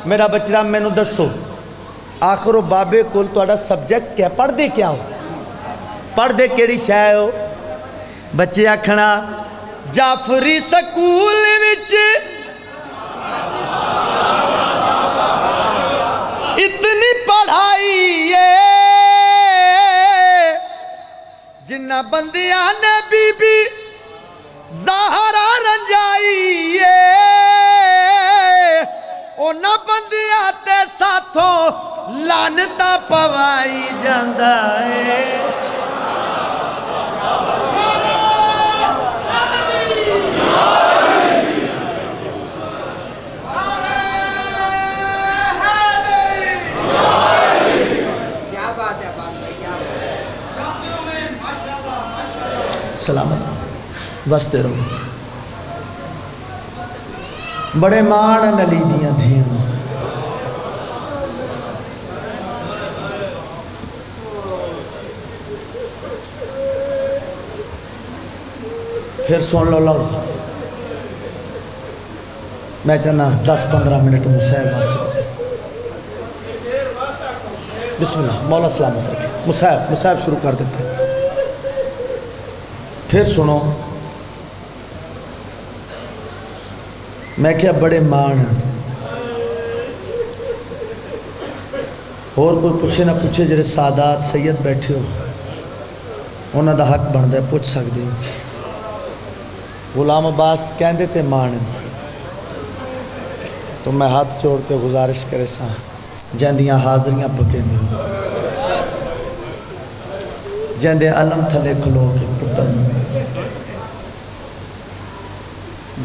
میرا بچڑا میں نو دسو آخر بابے کول توڑا سبجیکٹ کیا پڑھ دے کیا ہو پڑھ دے کیڑی شاید ہو بچے آکھنا جعفری سکول وچ اتنی پڑھائی ہے جنہ بندیاں نے بی بی زہرا رنجائی ہے اونا بندیاں تے ساتھوں لانتا پوائی جاندہ ہے سلامت واسطے رہو بڑے مان نلی دیاں دھیاں پھر سن لو لفظ میں چاہنا 10-15 منٹ مسائب واسطے بسم اللہ مولا سلامت رکھے مسائب شروع کر دیتے ہیں پھر سنو میں کیا بڑے مان اور کوئی پوچھے نہ پوچھے جڑے سادات سید بیٹھے ہو انہاں دا حق بن دے پوچھ سکتے ہو غلام عباس کہن دیتے مان تو میں ہاتھ چھوڑ کے گزارش کرے سا جہندیاں حاضریاں پکیں دے جہندے علم تھلے کھلو کے پتر مندے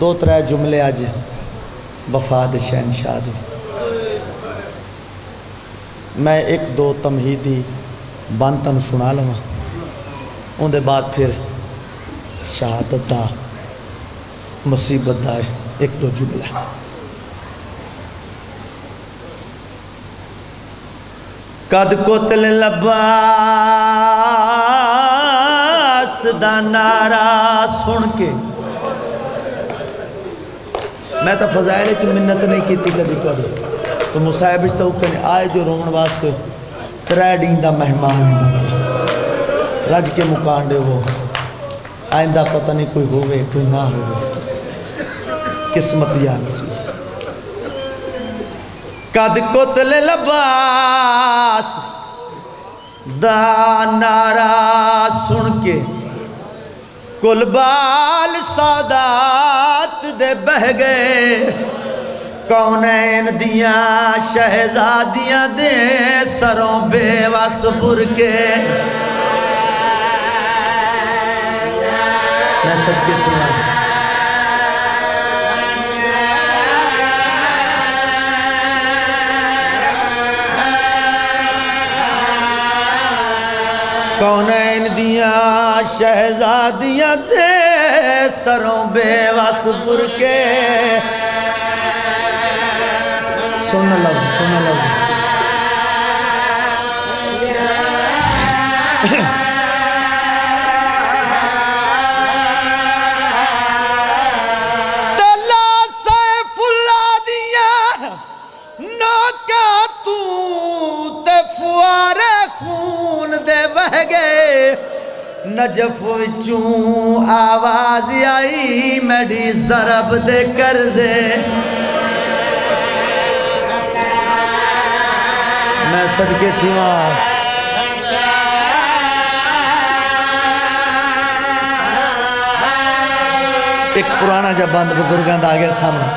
2-3 جملے آج وفاد شہنشاہ دے میں 1-2 تمہیدی بانتن سنا لوں ان دے بعد پھر شہادت دا مصیبت دا 1-2 جملہ قد قتل لبا دا نعرہ سن کے میں تو فضائل چ منت نہیں کیتی کدی کدی تو مصاحب تو کہنے آئے جو رومن واسطے 3 دن دا مہمان رج کے مکانڈے وہ آئندہ پتہ نہیں کوئی ہوئے کوئی نہ ہوئے قسمت یا نصیب قد قتل لباس دا نعرہ سن کے کل بال سادات دے بہ گئے کونین دیاں شہزادیاں دے سروں بے وس بر کے میں صدقے تھی کونین دیاں شہزادیاں دے سروں بے وس بر کے سننا لفظ تلا سیف اللہ دیاں نوکا تو تے فوارے خون دے بہ گئے نجف وچوں آواز آئی میڈی ضرب دے کرزے میں صدقے تھی وہاں ایک پرانا جب بند بزرگاں دا آگیا سامنے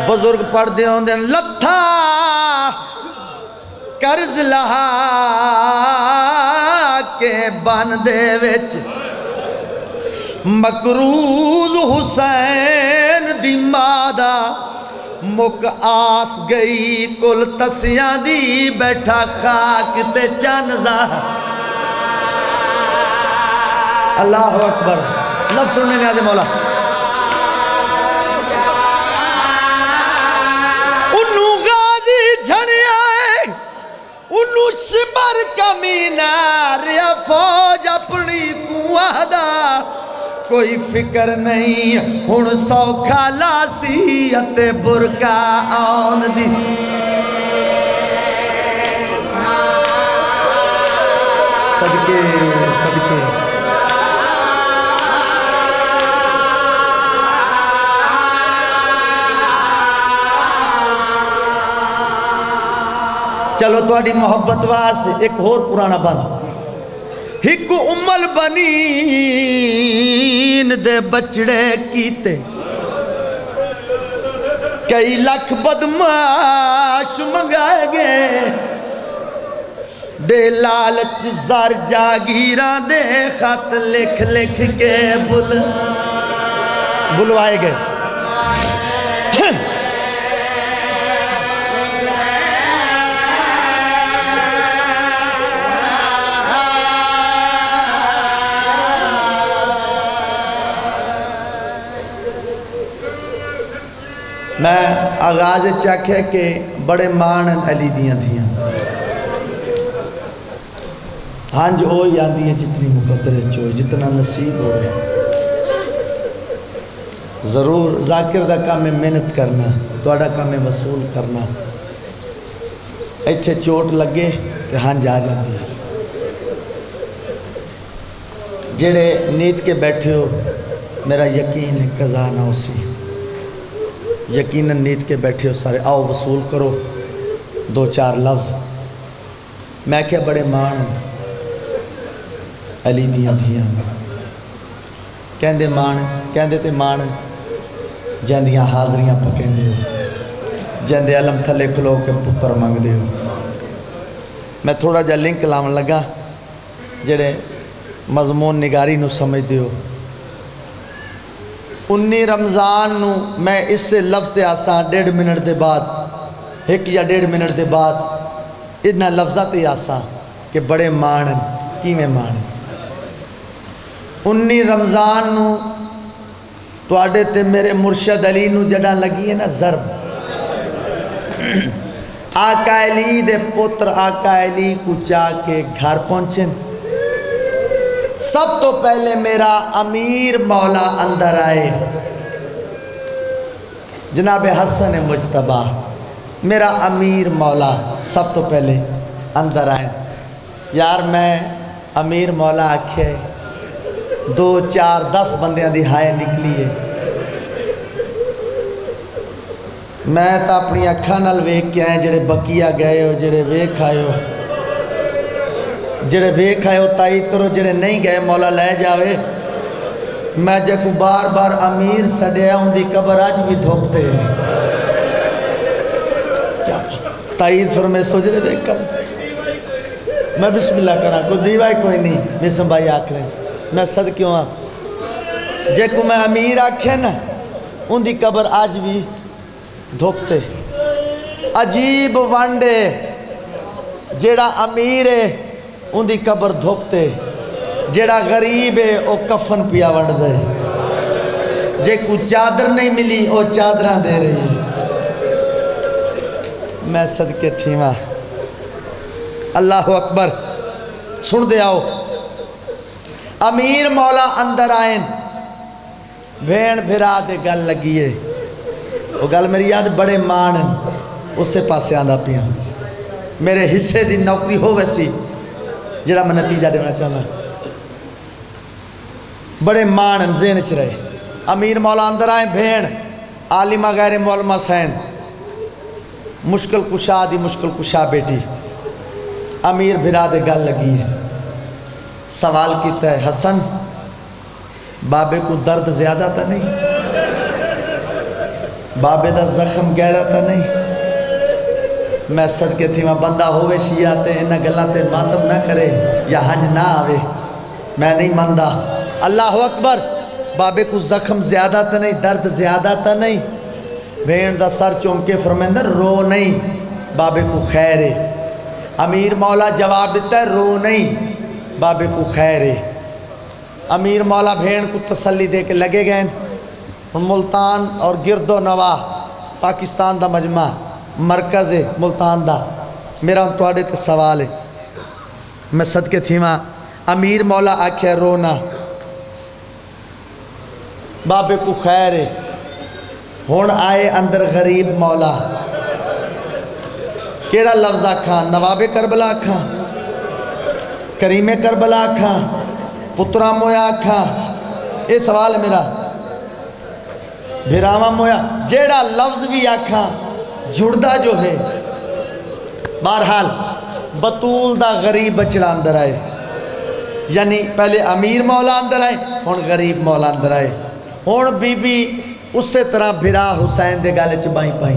بزرگ پڑھ دے ہوں دے لتھا کرز لہا کے باندے وچ مکروز حسین دی مادہ مک آس گئی کل تسیاں دی بیٹھا خاک تے چانزا اللہ اکبر لفظ سننے نیازے مولا انہوں غازی جھنی آئے انہوں شمر کمینار یا فوج اپنی کوہدہ کوئی فکر نہیں ہن سوکھا لاسی اتے برکا آن دی صدقے چلو تواڈی محبت واسطے ایک اور پرانا بند ہک امل بنین دے بچڑے کیتے کئی لکھ بدماش منگائے گے دے لالچ زر جاگیراں دے خط لکھ لکھ کے بلوائے گئے میں آغاز چاکھے کہ بڑے مان علی دیاں تھیاں ہاں جو ہو یادی ہے جتنی مقدر چوئی جتنا نصیب ہوئے ضرور ذاکر دا کام میں محنت کرنا توڑا کام میں وصول کرنا ایتھے چوٹ لگے کہ ہاں جا جاندی ہے جڑے نیت کے بیٹھے ہو میرا یقین ہے قضا نہ اسی یقیناً نیت کے بیٹھے ہو سارے آؤ وصول کرو 2-4 لفظ میں کیا بڑے مان علی دیاں دھیاں کہندے تے مان جہندیاں حاضریاں پکیندے ہو جہندے علم تھلے کھلو کے پتر مانگ دے ہو میں تھوڑا جا لنک لاؤں لگا جڑے مضمون نگاری نو سمجھ دے ہو 19 رمضان نو میں اس سے لفظ دے آسان 1.5 منٹ دے بعد 1 یا 1.5 منٹ دے بعد اتنا لفظات دے آسان کہ بڑے مانن کی میں مانن 19 رمضان نو تو آڑے تے میرے مرشد علی نو جڑا لگی ہے نا ضرب آقا علی دے پتر آقا علی کو چاہ کے گھر پہنچن سب تو پہلے میرا امیر مولا اندر آئے، جناب حسن مجتبیٰ میرا امیر مولا سب تو پہلے اندر آئے۔ یار میں امیر مولا آکھے 2 4 10 بندیاں دی ہائے نکلی ہے، میں تا اپنی اکھاں نال ویکھ کے آئے، جڑے بقیہ گئے ہو، جڑے ویکھ آئے ہو، جڑے ویکھ آئے ہو تائید کرو، جڑے نہیں گئے مولا لے جاوے۔ میں جے کو بار بار امیر سڑیا ہوں دی قبر آج بھی دھوپتے ہیں، تائید فرمے سو جڑے ویکھ کر میں بسم اللہ کرا کوئی دیوائی کوئی نہیں مسم بھائی آکھ رہے میں صد کیوں ہاں جے کو میں امیر آکھے نا ان دی قبر آج بھی دھوپتے۔ عجیب وانڈے جیڑا امیر ہے ان دی قبر دھوپتے، جیڑا غریب ہے او کفن پیا ونڈ دے، جے کو چادر نہیں ملی او چادرہ دے رہی۔ میں صدقے تھیما اللہ اکبر سن دے آؤ۔ امیر مولا اندر آئین، بھین بھرا دے گل لگیے، وہ گل میری یاد بڑے مانن اس سے پاسے آندہ پیا، میرے حصے دی نوکری ہو ویسی جڑا میں نتیجہ دینا چاہنا، بڑے مانن ذہن چ رہے۔ امیر مولا اندر آئیں، بھین عالمہ غیر مولمہ سین، مشکل کشا دی مشکل کشا بیٹی، امیر بھرا دے گل لگی ہے، سوال کیتا ہے حسن بابے کو درد زیادہ تا نہیں، بابے دا زخم گہرا تا نہیں؟ میں صدقے تھی میں بندہ ہوئے شیعاتے انہاں گلاتے ماتم نہ کرے یا حج نہ آوے، میں نہیں مندہ۔ اللہ اکبر، بابے کو زخم زیادہ تا نہیں، درد زیادہ تا نہیں؟ بھین دا سر چونکے فرمیندر رو نہیں، بابے کو خیر ہے۔ امیر مولا جواب دیتا ہے رو نہیں، بابے کو خیر ہے۔ امیر مولا بھین کو تسلی دے کے لگے گئے، ملتان اور گرد و نواح پاکستان دا مجمع مرکز ہے ملتان دا، میرا ان توڑے تے سوال ہے، میں صدقے تھی ماں امیر مولا آکھے رونا، بابے کو خیر ہے۔ ہون آئے اندر غریب مولا، کیڑا لفظ آکھاں؟ نواب کربلا آکھاں، کریم کربلا آکھاں، پترا مویا آکھاں؟ یہ سوال ہے میرا، بھراما مویا جیڑا لفظ بھی آکھاں جڑدہ جو ہے۔ بہرحال بطول دا غریب بچڑا اندر آئے، یعنی پہلے امیر مولا اندر آئے، ہون غریب مولا اندر آئے، ہون بی بی اسی طرح بھرا حسین دے گالے چبائیں پائیں،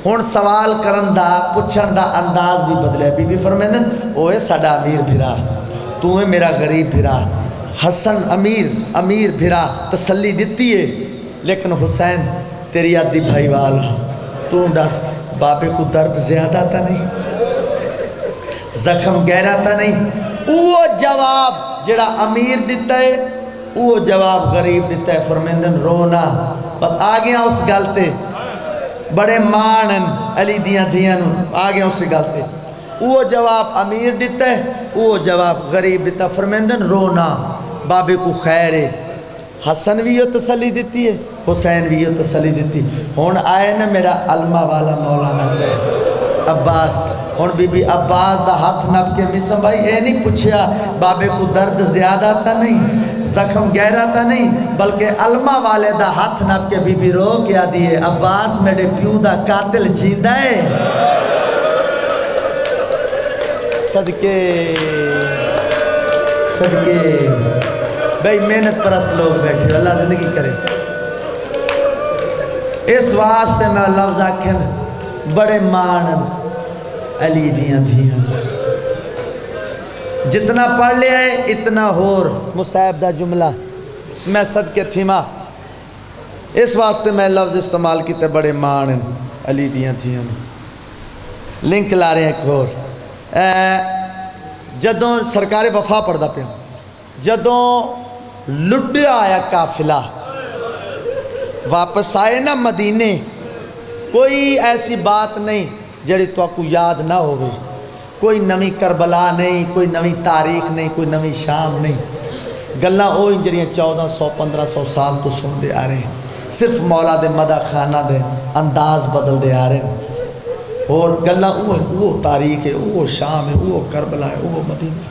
ہون سوال کرن دا پچھن دا انداز بھی بدلے۔ بی بی فرمیندن اوے ساڑا امیر بھرا، تو ہے میرا غریب بھرا۔ حسن امیر بھرا تسلی دیتی ہے، لیکن حسین تیری عادی بھائی والا تو ڈاس بابے کو درد زیادہ تا نہیں، زخم گہرا تا نہیں؟ وہ جواب جڑا امیر دیتا ہے وہ جواب غریب دیتا ہے۔ فرمیندن رونا، بس آگیا اس گلتے بڑے مانن علی دیاں دیاں آگیا اس گلتے، وہ جواب امیر دیتا ہے وہ جواب غریب دیتا ہے۔ فرمیندن رونا، بابے کو خیر ہے۔ حسن بھی یہ تسلی دیتی ہے، حسین بھی یہ تسلی دیتی۔ ہون آئے نا میرا علمہ والا مولا مندر عباس، ہون بی بی عباس دا ہاتھ نب کے مسم بھائی اے نہیں پوچھیا بابے کو درد زیادہ تا نہیں، زخم گہرا تا نہیں، بلکہ علمہ والے دا ہاتھ نب کے بی بی رو کیا دیئے عباس میرے پیو دا قاتل جیندہ ہے۔ صدقے بھئی محنت پرست لوگ بیٹھے، اللہ زندگی کرے۔ اس واسطے میں لفظ آکھیں بڑے مانن علی دیاں دیاں، جتنا پڑھ لے آئے اتنا ہور مصعب دا جملہ میں صدقے تھیما، اس واسطے میں لفظ استعمال کیتے بڑے مانن علی دیاں دیاں۔ لنک لا رہے ہیں ایک اور، جدوں سرکار وفا پڑھدا پہ جدوں لٹیا آیا قافلہ واپس آئے نا مدینے، کوئی ایسی بات نہیں جڑی تو کو یاد نہ ہوئے۔ کوئی نوی کربلا نہیں، کوئی نوی تاریخ نہیں، کوئی نوی شام نہیں، گلاں وہ جڑیاں 1400 1500 سال تو سن دے آ رہے ہیں، صرف مولا دے مدح خانہ دے انداز بدل دے آ رہے ہیں، اور گلاں وہ تاریخ ہے، وہ شام ہے، وہ کربلا ہے، وہ مدینہ،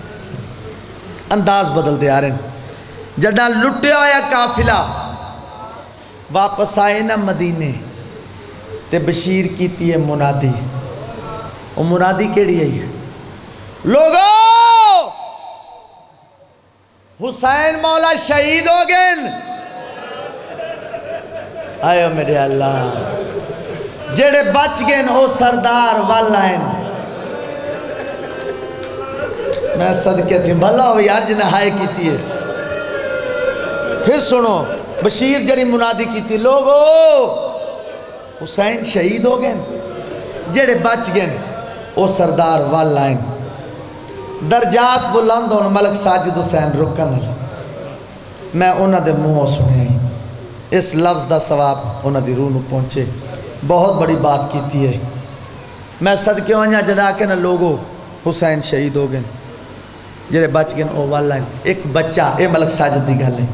انداز بدل دے آ رہے ہیں۔ جڈا لٹیا ہویا قافلہ واپس آئے نا مدینے تے بشیر کیتی ہے منادی، وہ منادی کیڑی ہے؟ لوگو حسین مولا شہید ہو گئے، آئے میرے اللہ، جڑے بچ گئے او سردار والائن، میں صدقے تھی بھلا ہوئی یار جنہیں ہائے کیتی ہے۔ پھر سنو بشیر جڑی منادی کیتی، لوگو حسین شہید ہو گئے، جڑے بچ گئے او سردار والائن، درجات بلند ہون ملک ساجد حسین رکن، میں انہاں دے منہوں سنے اس لفظ دا ثواب انہاں دی روح نو پہنچے، بہت بڑی بات کیتی ہے۔ میں صدقے ہوئیاں جڑا کے نا لوگو حسین شہید ہو گئے، جڑے بچ گئے او والائن، ایک بچہ، اے ملک ساجد دی گل ہے،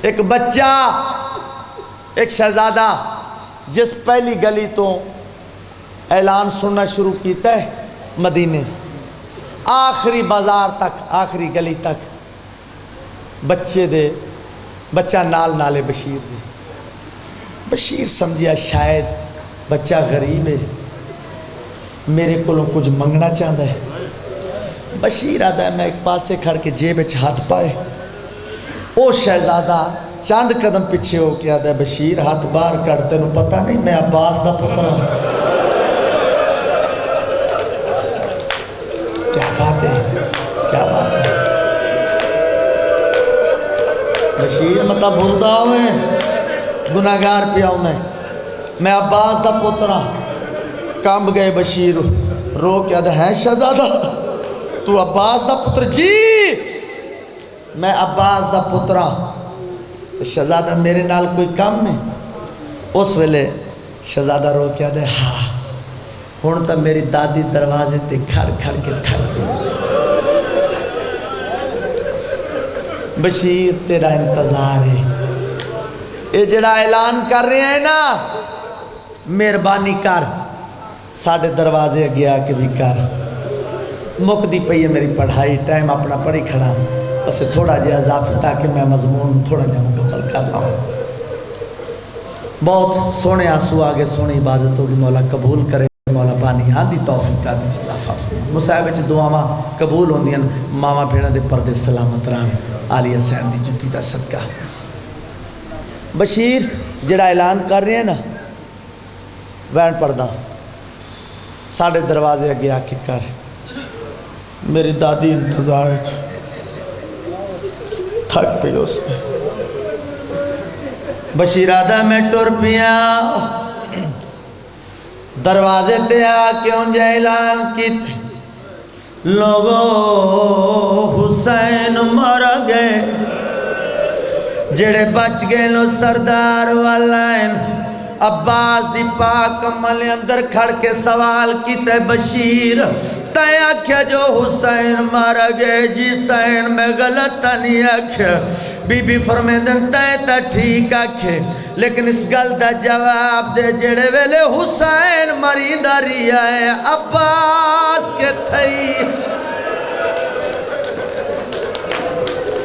ایک بچہ، ایک شہزادہ جس پہلی گلی تو اعلان سننا شروع کیتا ہے مدینے، آخری بازار تک، آخری گلی تک بچے دے، بچہ نال نالے بشیر دے، بشیر سمجھیا شاید بچہ غریب ہے، میرے کولوں کچھ منگنا چاہتا ہے، بشیر آدھا ہے میں ایک پاسے کھڑ کے جیب وچ ہاتھ پائے، او شہزادہ چاند قدم پیچھے ہو کے آدھا ہے بشیر ہاتھ باہر کرتے نو پتہ نہیں میں عباس دا پتر ہوں۔ کیا بات ہے، کیا بات ہے، بشیر مطلب بھولدا ہوئے گناہگار پیا ہوئے، میں عباس دا پتر ہوں۔ کامب گئے بشیر رو کے آدھا ہے شہزادہ تو عباس دا پتر؟ جی میں عباس دا پتر ہوں۔ شہزادہ میرے نال کوئی کام نہیں؟ اس ویلے شہزادہ رو کے آدھے ہاں ہون تا میری دادی دروازے تے کھڑ کھڑ کے تھک گئی، بشیر تیرا انتظار ہے، اے جڑا اعلان کر رہے ہیں نا مہربانی کر ساڑھے دروازے گیا کہ بھی کر، مک دی پئی ہے میری پڑھائی، ٹائم اپنا پڑھی کھڑا بس تھوڑا جہا اضافی تاکہ میں مضمون تھوڑا جہا مکمل کر رہا ہوں۔ بہت سونے آنسو آگے سونی عبادت ہوگی، مولا قبول کرے، مولا بانی ہاں دی توفیق آدھی اضافہ مصاحبے چ دعاواں قبول ہوندیاں، ماما بھیڑا دے پردے سلامت رہن، عالی حسین دی جتی دا صدقہ۔ بشیر جڑا اعلان کر رہے ہیں نا وین پردہ ساڑھے دروازے اگے آ کے کر، میری دادی انتظار تھک پی اس نے، بشیر آدھا میں ٹر پیا دروازے تے آ کے انجا اعلان کیتے، لوگو حسین مر گئے، جڑے بچ گئے لو سردار والائن، عباس دی پاک کمل اندر کھڑ کے سوال کیتے بشیر تائیں آکھیا جو حسین مارا گئے، جی سین میں غلط نہیں آکھیا، بی بی فرمیدن تائیں تا ٹھیک آکھے، لیکن اس گل دا جواب دے جڑے ویلے حسین مریندہ ریا ہے عباس کے تھئی،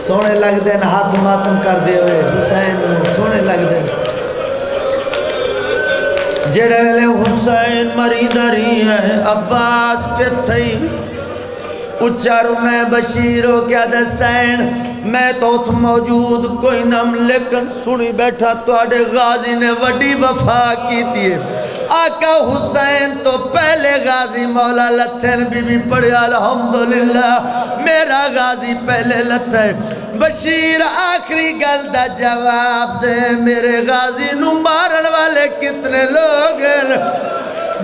سونے لگ دین ہاتھ ماتم کر دے ہوئے حسین سونے لگ دین، جڑے ویلے حسین مریندہ ریا ہے عباس کے تھئی، اچارو میں بشیرو کیا دے سین میں تو ات موجود کوئی نم، لیکن سنی بیٹھا توڑے غازی نے وڈی وفا کی تھی، آقا حسین تو پہلے غازی مولا لتھن بی بی پڑھے الحمدللہ میرا غازی پہلے لتھن، بشیر آخری گل دا جواب دے میرے غازی نو مارن والے کتنے لوگ ہیں،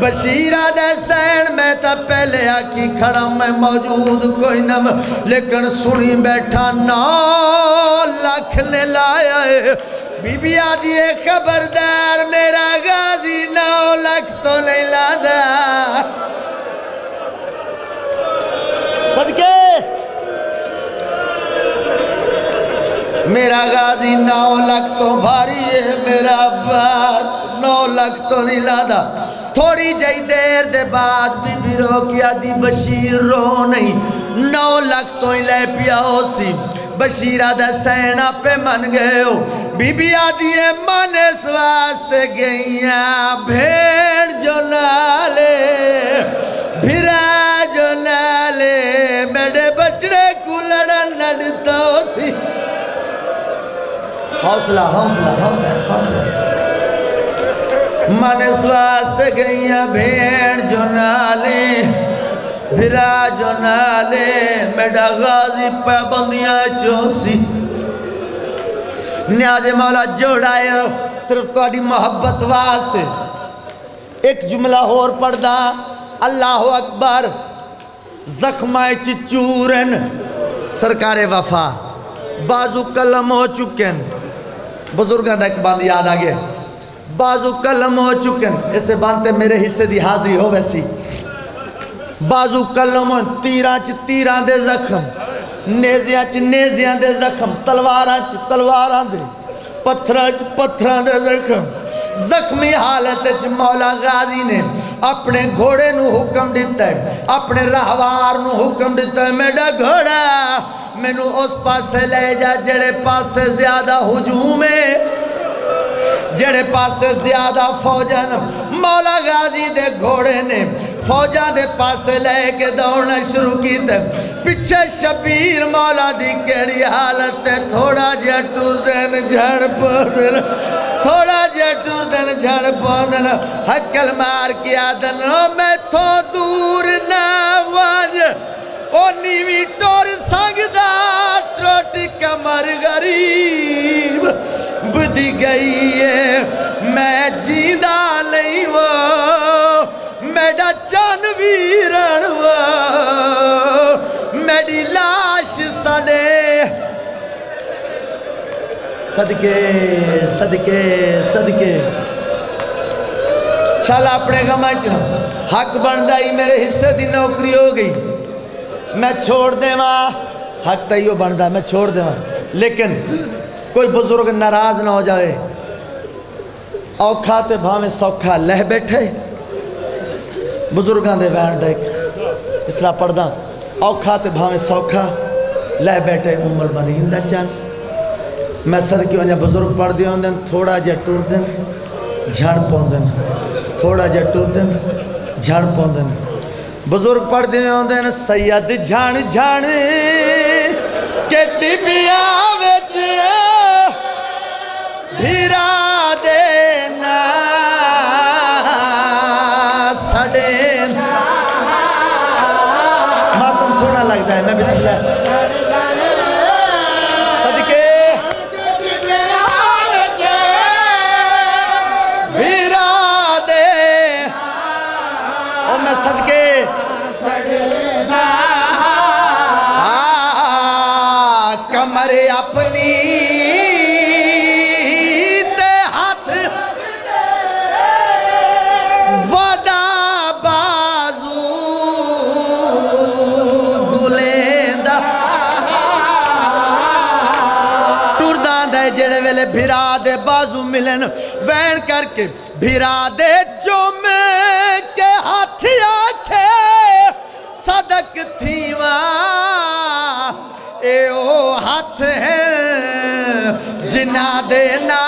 بشیر آدھے سین میں تا پہلے آکی کھڑا میں موجود کوئی نم، لیکن سنی بیٹھا 9 لاکھ نے لایا ہے، بی بی آدھی خبردار میرا غازی 9 لاکھ تو نہیں لادا، میرا غازی 9 لکھ تو بھاری ہے، میرا عباس 9 لکھ تو نہیں لادا۔ تھوڑی جائی دیر دے بعد بی بی رو کیا دی بشیر رو نہیں، 9 لکھ تو ہی لے پیا ہو سی۔ بشیرہ دا سینہ پہ من گئے ہو، بی بی آدھی ہے من اس واسطے گئیاں، بھیڑ جو نالے بھرا جو نالے میرے بچڑے کو لڑن نڑتا ہو سی۔ حوصلہ حوصلہ حوصلہ حوصلہ من اس واسطے گئیاں، بھیڑ جو نالے بھرا جو نالے میڈا غازی پابندیاں چوسی۔ نیاز مولا جوڑائے صرف تواڈی محبت واسطے ایک جملہ اور پڑھ دا، اللہ اکبر۔ زخمائے چچورن سرکار وفا بازو کلم ہو چکن، بزرگاں دا ایک باند یاد آگے، بازو کلم ہو چکن، اسے باندتے میرے حصے دی حاضری ہو ویسی۔ بازو کلم ہو تیراں چ تیراں دے زخم، نیزیاں چ نیزیاں دے زخم، تلواراں چ تلواراں دے، پتھراں چ پتھراں دے زخم۔ زخمی حالت چ مولا غازی نے اپنے گھوڑے نو حکم دیتا ہے، اپنے راہوار نو حکم دیتا ہے، میڈا گھوڑا مینو اس پاسے لے جا جڑے پاسے زیادہ ہجوم ہے، جڑے پاسے زیادہ فوجن۔ مولا غازی دے گھوڑے نے فوجہ دے پاسے لے کے دوڑنا شروع کی تے پچھے شبیر مولا دی کیڑی حالت ہے، تھوڑا جیا ٹور دین جھڑ پودن، تھوڑا جیا ٹور دین جھڑ پودن، حکل مار کیا دن میں تو دور نہ وانج، او نیوی ٹور سنگ دا ٹوٹ کمر غریب بدھی گئی ہے، میں جیندہ نہیں وہ میڈا چان ویرن وہ میڈی لاش سڑے۔ صدقے صدقے صدقے شالا اپنے غمہ چنو حق بندائی میرے حصے دی نوکری ہو گئی، میں چھوڑ دے ماں، حق تیو بندہ میں چھوڑ دے ماں، لیکن کوئی بزرگ ناراض نہ ہو جائے، اوکھا تے بھاویں سوکھا لہ بیٹھے۔ بزرگاں دے وین دا ایک اس طرح پڑھ دا، اوکھا تے بھاویں سوکھا لہ بیٹھے عمر بنیندہ چان۔ میں صدقے ونجا بزرگ پڑھ دیا ہوں دن، تھوڑا جا ٹور دن جھڑ پوندن، تھوڑا جا ٹور دن جھڑ پوندن۔ بزرگ پڑھ دیا ہوں دن، سید جھڑ جھڑ کے ٹبیا وچ بھیرا دینا سڑے۔ ماتم سونا لگتا ہے، میں بسم اللہ صدقے بھیرا دے او میں صدقے کمر اپنی تے ہاتھ ودا بازو گلیندہ ٹورداں دے جڑے ویلے بھرا دے بازو ملن وین کر کے بھرا دے جو میں کے ہاتھ آکھے صدق تھیواں اے او ہاتھ ہے جنہ دینا